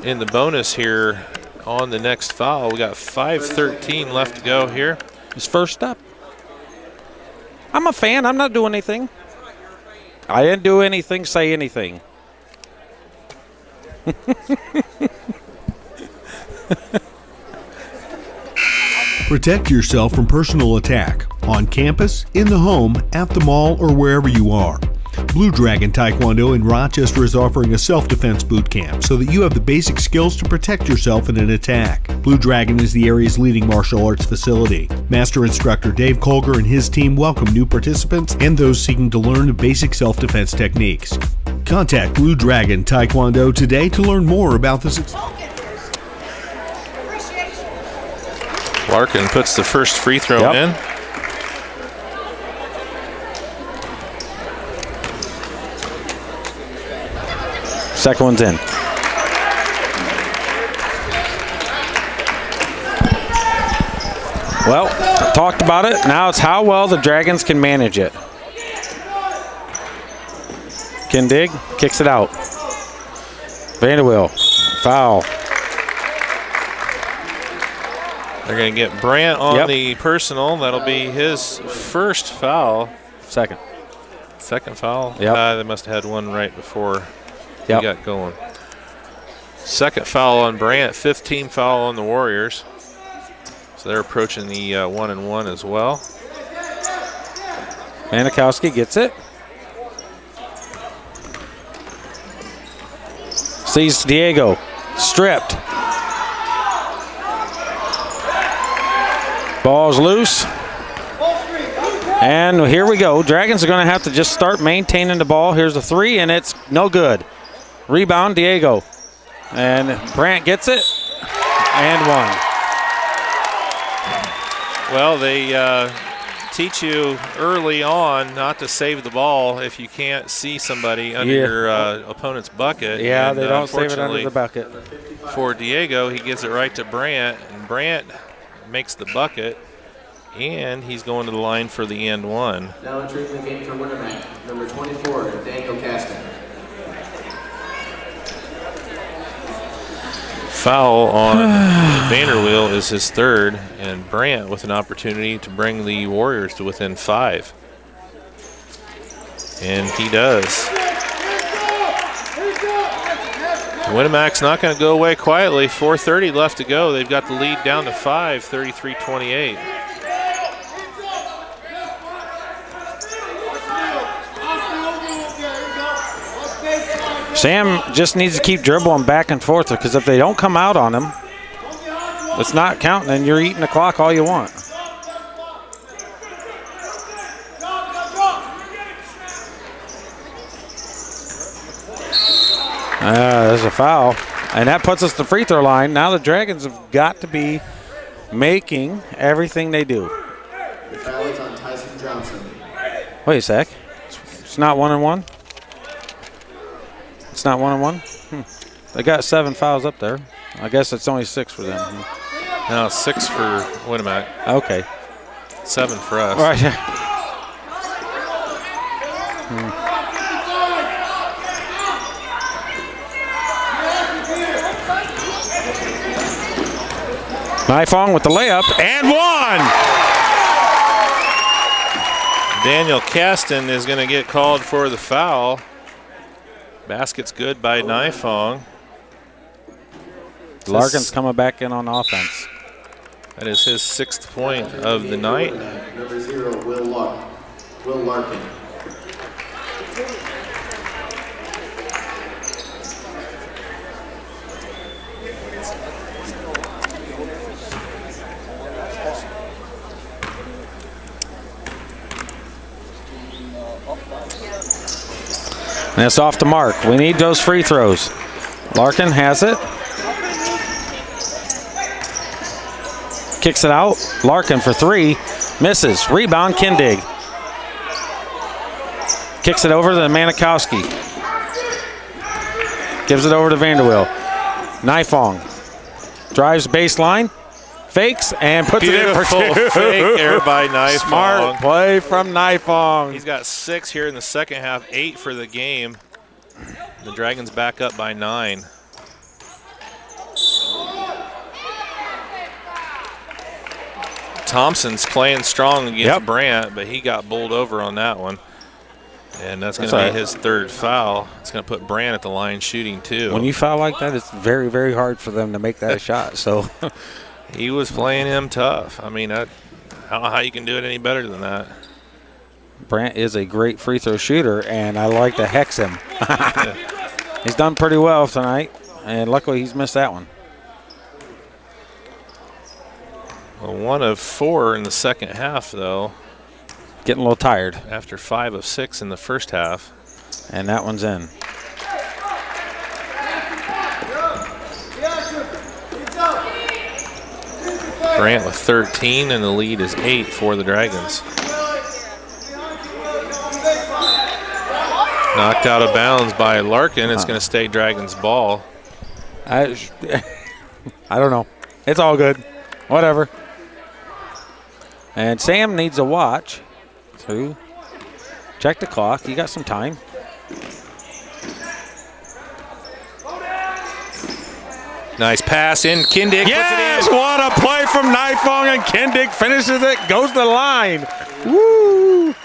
in the bonus here on the next foul. We got 5:13 left to go here. His first step. I'm a fan. I'm not doing anything. I didn't do anything, say anything. Protect yourself from personal attack on campus, in the home, at the mall, or wherever you are. Blue Dragon Taekwondo in Rochester is offering a self-defense boot camp so that you have the basic skills to protect yourself in an attack. Blue Dragon is the area's leading martial arts facility. Master instructor Dave Colger and his team welcome new participants and those seeking to learn the basic self-defense techniques. Contact Blue Dragon Taekwondo today to learn more about this. Larkin puts the first free throw in. Second one's in. Well, I talked about it. Now it's how well the Dragons can manage it. Kindig kicks it out. Vanderweel, foul. They're going to get Brandt on the personal. That'll be his first foul. Second foul? Yep. They must have had one right before he got going. Second foul on Brandt, 15th foul on the Warriors. So they're approaching the 1-and-1 as well. Manikowski gets it. Sees Diego. stripped. Ball's loose. And here we go. Dragons are going to have to just start maintaining the ball. Here's a three, and it's no good. Rebound, Diego. And Brandt gets it, and one. Well, they teach you early on not to save the ball if you can't see somebody under your opponent's bucket. Yeah, and, they don't save it under the bucket. For Diego, he gives it right to Brandt, and Brandt makes the bucket, and he's going to the line for the and one. Now entering the game for Winamac, number 24, Daniel Caston. Foul on Vanderweel is his third, and Brandt with an opportunity to bring the Warriors to within 5. And he does. Winamac's not going to go away quietly. 4:30 left to go. They've got the lead down to 5, 33-28. Sam just needs to keep dribbling back and forth, because if they don't come out on him, it's not counting, and you're eating the clock all you want. There's a foul, and that puts us at the free throw line. Now the Dragons have got to be making everything they do. The foul is on Tyson Johnson. Wait a sec. It's not 1-1? It's not 1-1? They got 7 fouls up there. I guess it's only 6 for them. No, 6 for Winamac. Okay. 7 for us. Right. Nifong with the layup, and one! Daniel Caston is going to get called for the foul. Basket's good by Nifong. Larkin's coming back in on offense. That is his 6th point of the night. Number 0, Will Larkin. That's off the mark. We need those free throws. Larkin has it. Kicks it out. Larkin for 3. Misses. Rebound, Kindig. Kicks it over to Manikowski. Gives it over to Vanderweel. Nifong. Drives baseline. Fakes and puts it in for 2. Fake there by Nifong. Smart play from Nifong. He's got 6 here in the second half, 8 for the game. The Dragons back up by 9. Thompson's playing strong against Brandt, but he got bowled over on that one. And that's going to be his 3rd foul. It's going to put Brandt at the line shooting 2. When you foul like that, it's very, very hard for them to make that shot. So he was playing him tough. I mean, I don't know how you can do it any better than that. Brandt is a great free throw shooter, and I like to hex him. He's done pretty well tonight, and luckily he's missed that one. Well, 1 of 4 in the second half, though. Getting a little tired. After 5 of 6 in the first half. And that one's in. Brandt with 13, and the lead is 8 for the Dragons. Knocked out of bounds by Larkin. It's going to stay Dragons ball. I don't know. It's all good. Whatever. And Sam needs a watch to check the clock. You got some time. Nice pass in. Kindig yes, puts it in. What a play from Nifong, and Kindig finishes it, goes to the line. Woo!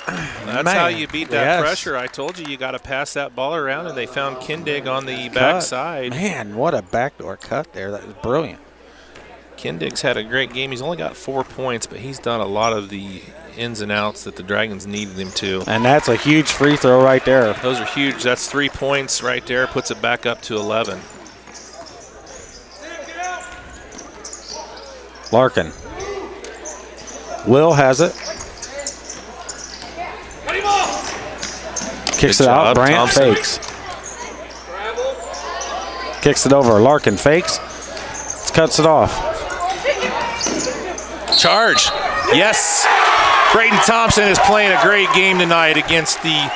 That's how you beat that pressure. I told you got to pass that ball around, and they found Kindig on the backside. Man, what a backdoor cut there. That was brilliant. Kindig's had a great game. He's only got 4 points, but he's done a lot of the ins and outs that the Dragons needed him to. And that's a huge free throw right there. Those are huge. That's 3 points right there. Puts it back up to 11. Larkin. Will has it. Kicks it out. Bryant Thompson. fakes. Kicks it over. Larkin fakes. Cuts it off. Charge. Yes. Brayden Thompson is playing a great game tonight against the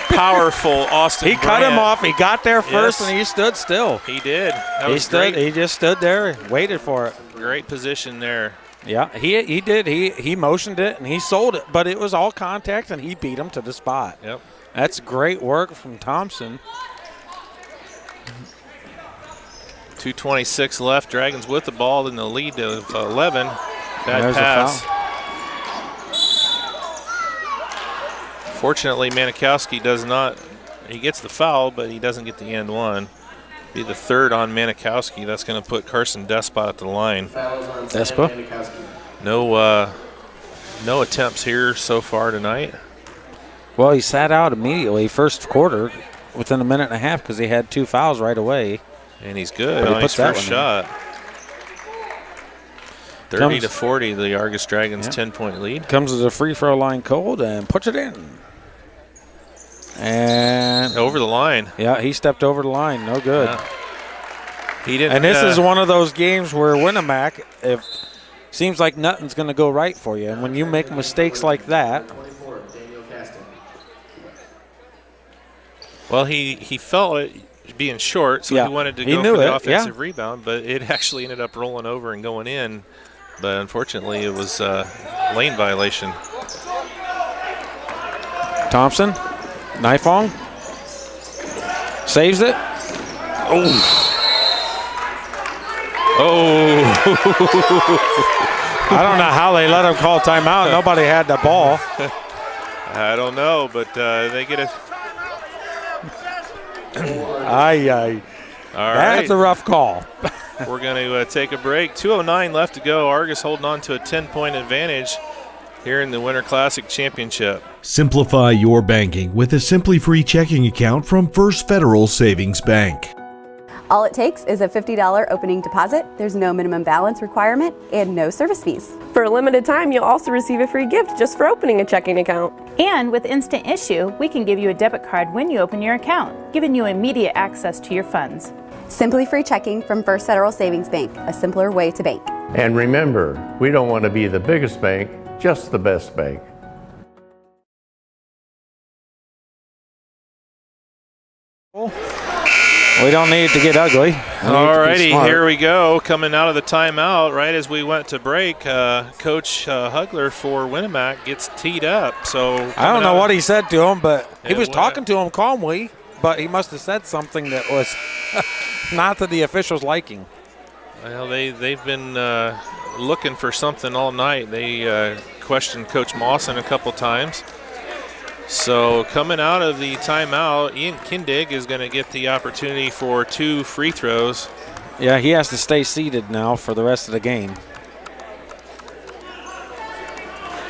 powerful Austin He cut Bryant. him off. He got there first, Yes. and he stood still. He did. That He was stood. great. He just stood there and waited for it. Great position there. Yeah, he did. He motioned it and he sold it, but it was all contact, and he beat him to the spot. Yep. That's great work from Thompson. 2:26 left. Dragons with the ball in the lead of 11. Bad There's a pass. foul. Fortunately, Manikowski does not. He gets the foul, but he doesn't get the end one. Be the third on Manikowski. That's going to put Carson Despot at the line. Despot? No attempts here so far tonight. Well, he sat out immediately first quarter within a minute and a half because he had 2 fouls right away. And he's good But he on his puts that first one in. shot. 30-40, the Argus Dragons 10-point lead. Comes to the free throw line cold and puts it in. And over the line. Yeah, he stepped over the line. No good. Yeah. He didn't. And this is one of those games where Winamac, if seems like nothing's going to go right for you, and when you make mistakes like that. Well, he felt it being short, so Yeah, he wanted to he go knew for the it, offensive yeah. rebound, but it actually ended up rolling over and going in. But unfortunately, it was a lane violation. Thompson, knife on, saves it. Oh. I don't know how they let him call timeout. Nobody had the ball. I don't know, but they get it. Aye. All right. That's a rough call. We're going to take a break. 2:09 left to go. Argus holding on to a 10-point advantage here in the Winter Classic Championship. Simplify your banking with a Simply Free checking account from First Federal Savings Bank. All it takes is a $50 opening deposit. There's no minimum balance requirement and no service fees. For a limited time, you'll also receive a free gift just for opening a checking account. And with Instant Issue, we can give you a debit card when you open your account, giving you immediate access to your funds. Simply Free checking from First Federal Savings Bank, a simpler way to bank. And remember, we don't want to be the biggest bank, just the best bank. We don't need it to get ugly. All righty, here we go. Coming out of the timeout, right as we went to break, Coach Hugler for Winamac gets teed up. So I don't know what he said to him, but he Yeah, was what? talking to him calmly, but he must have said something that was not to the officials' liking. Well, they've been looking for something all night. They questioned Coach Mawson a couple times. So coming out of the timeout, Ian Kindig is going to get the opportunity for 2 free throws. Yeah, he has to stay seated now for the rest of the game.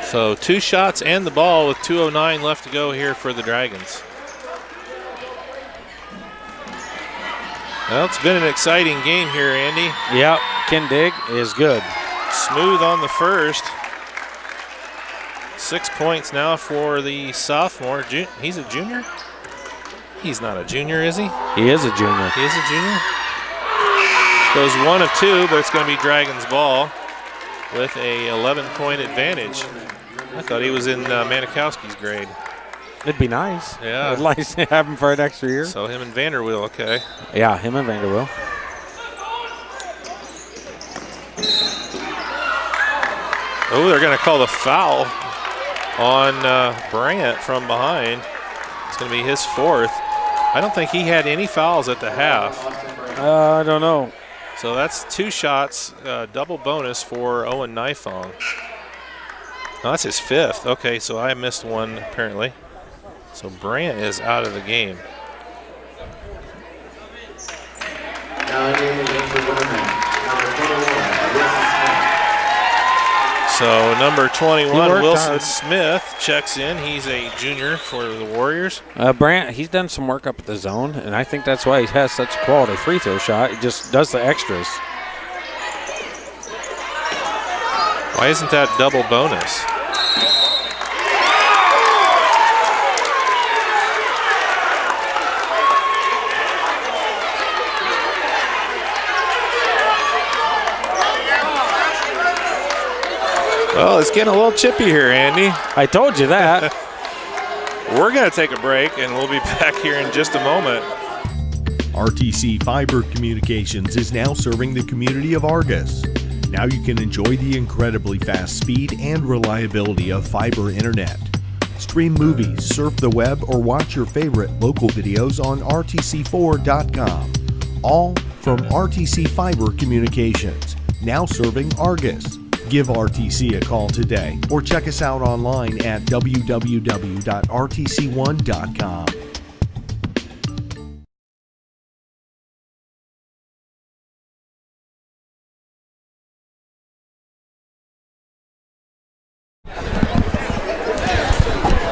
So 2 shots and the ball with 2:09 left to go here for the Dragons. Well, it's been an exciting game here, Andy. Yep, Kindig is good. Smooth on the first. 6 points now for the sophomore. He's a junior? He's not a junior, is he? He is a junior. He is a junior? Goes 1 of 2, but it's going to be Dragons ball with a 11-point advantage. I thought he was in Manikowski's grade. It'd be nice. Yeah. I'd like to have him for an extra year. So him and Vanderweel, okay. Yeah, him and Vanderbilt. Oh, they're going to call the foul on Bryant from behind. It's going to be his 4th. I don't think he had any fouls at the half. I don't know. So that's 2 shots, double bonus for Owen Nifong. No, that's his 5th. Okay, so I missed one apparently. So Bryant is out of the game. So number 21, Wilson hard. Smith, checks in. He's a junior for the Warriors. Brant, he's done some work up at the zone, and I think that's why he has such a quality free throw shot. He just does the extras. Why isn't that double bonus? Well, it's getting a little chippy here, Andy. I told you that. We're going to take a break, and we'll be back here in just a moment. RTC Fiber Communications is now serving the community of Argos. Now you can enjoy the incredibly fast speed and reliability of fiber internet. Stream movies, surf the web, or watch your favorite local videos on rtc4.com. All from RTC Fiber Communications, now serving Argos. Give RTC a call today or check us out online at www.rtc1.com.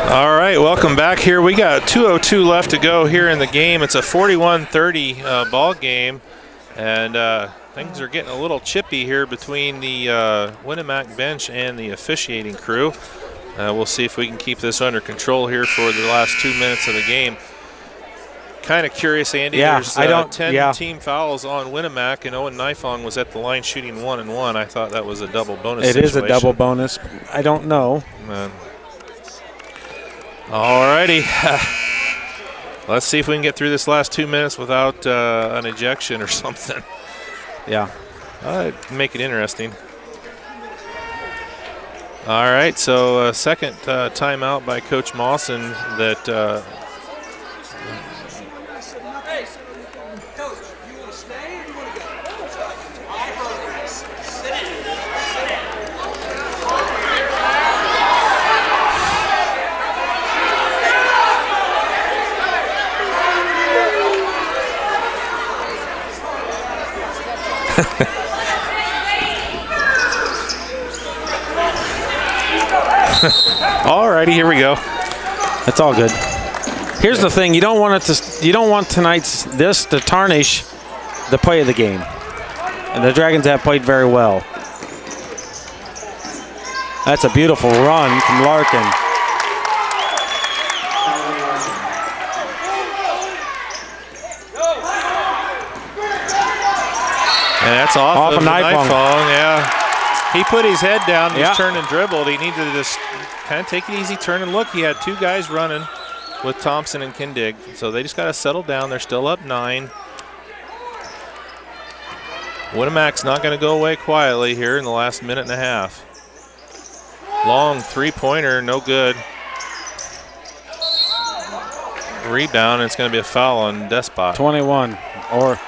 All right, welcome back here. We got 2:02 left to go here in the game. It's a 41-30 ball game, and things are getting a little chippy here between the Winamac bench and the officiating crew. We'll see if we can keep this under control here for the last 2 minutes of the game. Kind of curious, Andy. Yeah, there's 10 team fouls on Winamac, and Owen Nifong was at the line shooting 1-1. I thought that was a double bonus It situation. is a double bonus. I don't know. All righty. Let's see if we can get through this last 2 minutes without an ejection or something. Yeah. Make it interesting. All right, so second timeout by Coach Mawson that all righty, here we go. It's all good. Here's the thing: you don't want tonight's this to tarnish the play of the game. And the Dragons have played very well. That's a beautiful run from Larkin. And that's off of Nifong. Yeah. He put his head down, just turned and dribbled. He needed to just kind of take it easy, turn and look. He had two guys running with Thompson and Kindig. So they just got to settle down. They're still up 9. Winamac's not going to go away quietly here in the last minute and a half. Long three-pointer, no good. Rebound, and it's going to be a foul on Despot. 21, or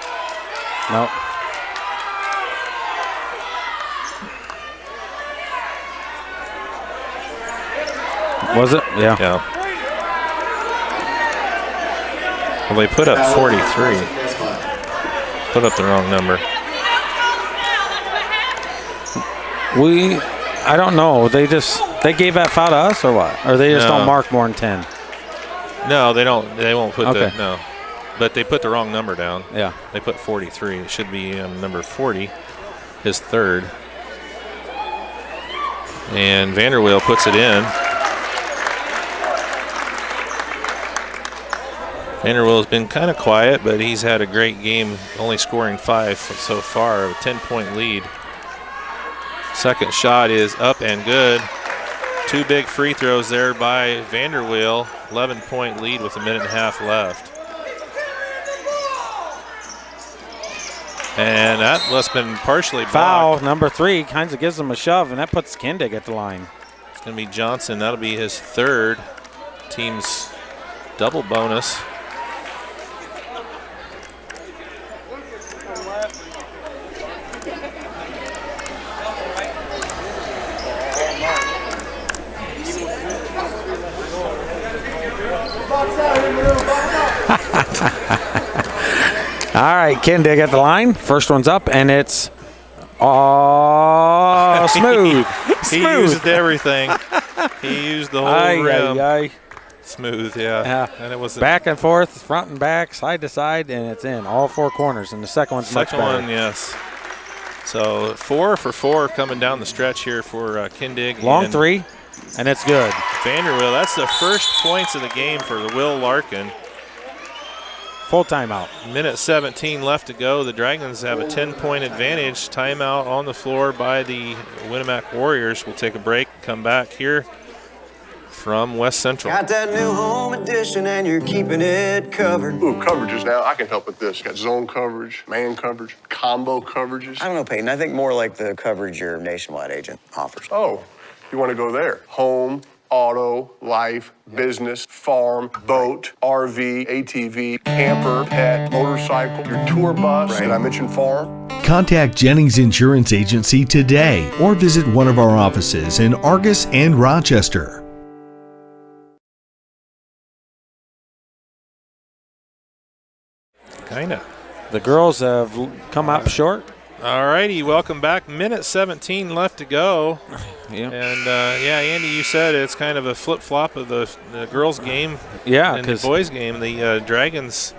no. Was it? Yeah. Yeah. Well, they put up 43. Put up the wrong number. I don't know. They gave that foul to us or what? Or they just don't mark more than 10? No, they don't. They won't put Okay. no. But they put the wrong number down. Yeah. They put 43. It should be number 40, his third. And Vanderweel puts it in. Vanderweel has been kind of quiet, but he's had a great game, only scoring 5 so far, a 10-point lead. Second shot is up and good. 2 big free throws there by Vanderweel. 11-point lead with a minute and a half left. And that must have been partially blocked. Foul, number 3, kind of gives them a shove, and that puts Kindig at the line. It's going to be Johnson. That'll be his third. Team's double bonus. All right, Kindig at the line. First one's up, and it's smooth. He used everything. He used the whole rim. Smooth, yeah. And it was back and forth, front and back, side to side, and it's in all 4 corners. And the second one's much better. Second one, yes. So 4 for 4 coming down the stretch here for Kindig. Long three, and it's good. Vanderwill, that's the first points of the game for Will Larkin. Full timeout. Minute 17 left to go. The Dragons have a 10-point advantage. Timeout on the floor by the Winamac Warriors. We'll take a break, come back here from West Central. Got that new home edition and you're keeping it covered. Ooh, coverages now. I can help with this. Got zone coverage, man coverage, combo coverages. I don't know, Peyton. I think more like the coverage your nationwide agent offers. Oh, you want to go there? Home, auto, life, business, farm, boat, RV, ATV, camper, pet, motorcycle, your tour bus. Did I mention farm? Contact Jennings Insurance Agency today or visit one of our offices in Argos and Rochester. Kinda. The girls have come up short. All righty, welcome back. Minute 17 left to go. Yeah. And Andy, you said it's kind of a flip-flop of the girls' game. Yeah, and the boys' game. The Dragons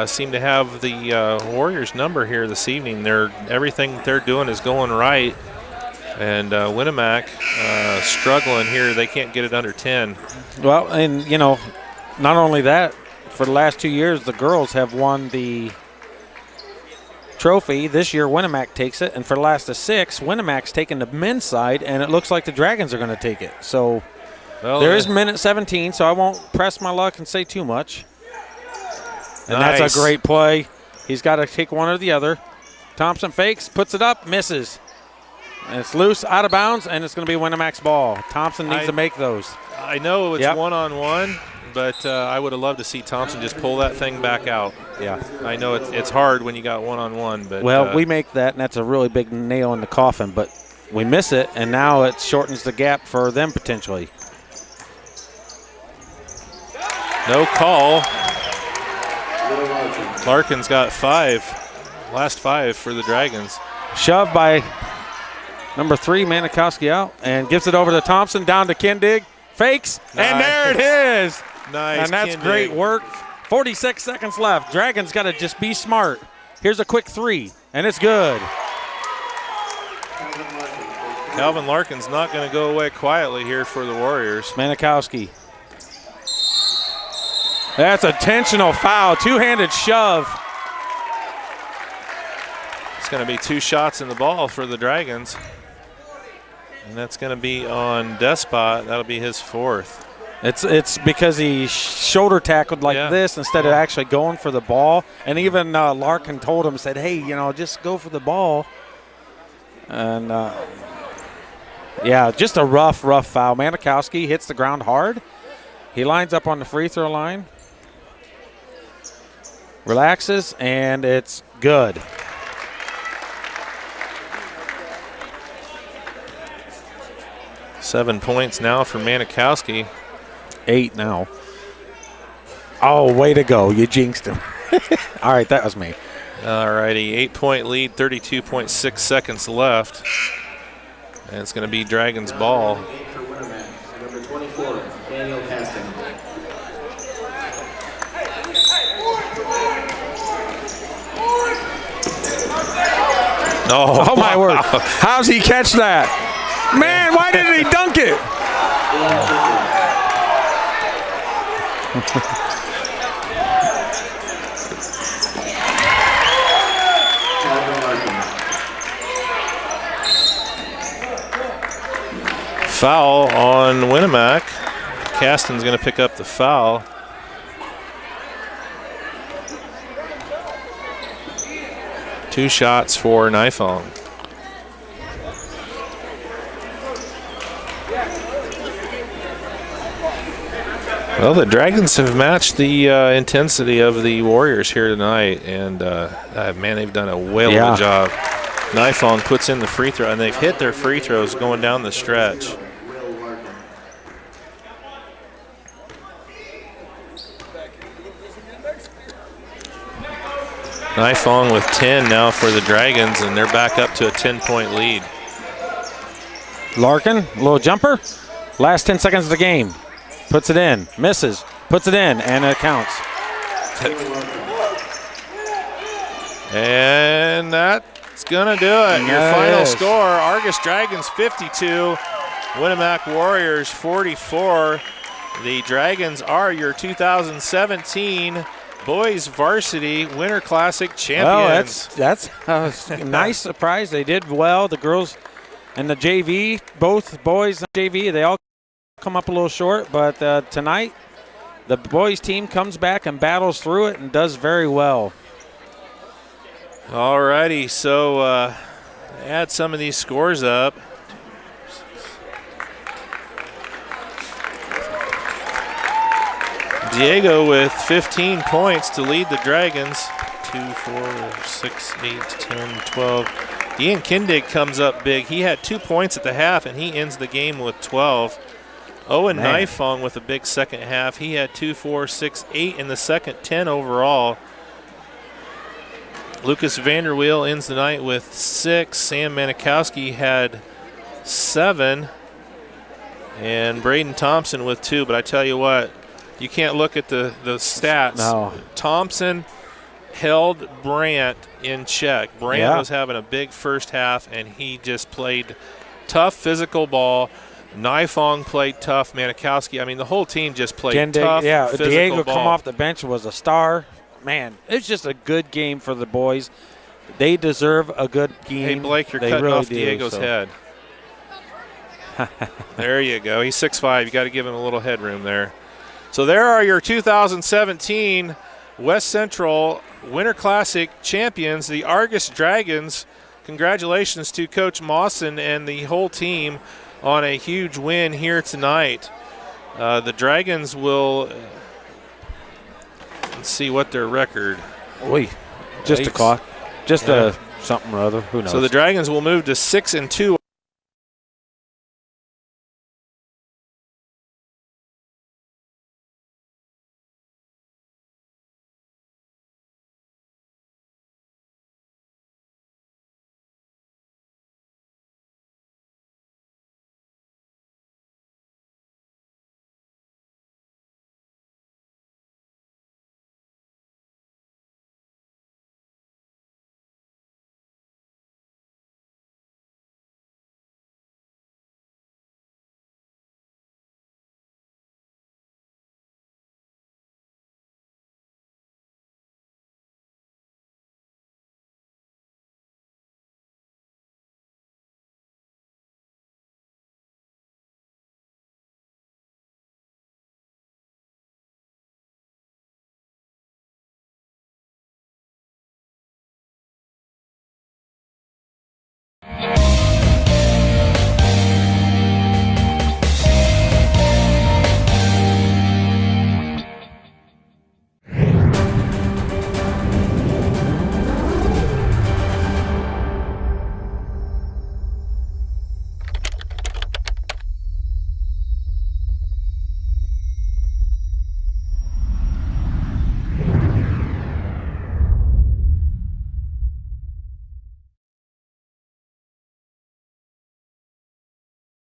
seem to have the Warriors' number here this evening. Everything they're doing is going right. And Winamac struggling here. They can't get it under 10. Well, and, not only that, for the last 2 years, the girls have won the trophy. This year, Winamac takes it. And for the last of 6, Winamac's taken the men's side, and it looks like the Dragons are going to take it. So there is minute 17, so I won't press my luck and say too much. And that's a great play. He's got to take one or the other. Thompson fakes, puts it up, misses. And it's loose, out of bounds, and it's going to be Winamac's ball. Thompson needs to make those. I know it's one-on-one, but I would have loved to see Thompson just pull that thing back out. Yeah. I know it's hard when you got one-on-one, but well, we make that, and that's a really big nail in the coffin, but we miss it, and now it shortens the gap for them potentially. No call. Larkin's got 5, last 5 for the Dragons. Shoved by number 3, Manikowski out, and gives it over to Thompson, down to Kindig. Fakes, and there it is. Nice, and that's Kindig. Great work. 46 seconds left. Dragons got to just be smart. Here's a quick 3, and it's good. Calvin Larkin's not going to go away quietly here for the Warriors. Manikowski. That's a intentional foul, two-handed shove. It's going to be 2 shots in the ball for the Dragons. And that's going to be on Despot. That'll be his 4th. It's because he shoulder tackled like this instead of actually going for the ball. And even Larkin told him, said, hey, just go for the ball. And, just a rough foul. Manikowski hits the ground hard. He lines up on the free throw line. Relaxes, and it's good. Seven points now for Manikowski. 8 now. Oh, way to go. You jinxed him. All right, that was me. All righty, 8-point lead, 32.6 seconds left. And it's going to be Dragons ball. Number 24, Daniel Caston. Oh my word. How's he catch that? Man, why didn't he dunk it? Foul on Winamac. Caston's going to pick up the foul. Two shots for Nifong. Well, the Dragons have matched the intensity of the Warriors here tonight, and man, they've done a whale of a job. Nifong puts in the free throw, and they've hit their free throws going down the stretch. Nifong with 10 now for the Dragons, and they're back up to a 10-point lead. Larkin, a little jumper. Last 10 seconds of the game. Puts it in, misses, puts it in, and it counts. And that It's going to do it. Your final score, Argos Dragons 52, Winamac Warriors 44. The Dragons are your 2017 Boys Varsity Winter Classic champions. Oh, that's a nice surprise. They did well. The girls and the JV, both boys and JV, they all come up a little short. But tonight, the boys team comes back and battles through it and does very well. All righty, so add some of these scores up. Diego with 15 points to lead the Dragons. 2, 4, 6, 8, 10, 12. Ian Kindig comes up big. He had 2 points at the half, and he ends the game with 12. Owen Nifong with a big second half. He had 2, 4, 6, 8 in the second, 10 overall. Lucas Vanderweel ends the night with 6. Sam Manikowski had 7. And Braden Thompson with 2. But I tell you what, you can't look at the stats. No. Thompson held Brandt in check. Brandt was having a big first half, and he just played tough physical ball. Nifong played tough. Manikowski, I mean, the whole team just played tough physical Diego ball. come off the bench was a star. Man, it's just a good game for the boys. They deserve a good game. Hey, Blake, you're they cutting really off Diego's head. There you go. He's 6'5". You got to give him a little headroom there. So there are your 2017 West Central Winter Classic champions, the Argos Dragons. Congratulations to Coach Mawson and the whole team on a huge win here tonight. The Dragons will let's see what their record. Just a clock. Just a something or other. Who knows? So the Dragons will move to 6-2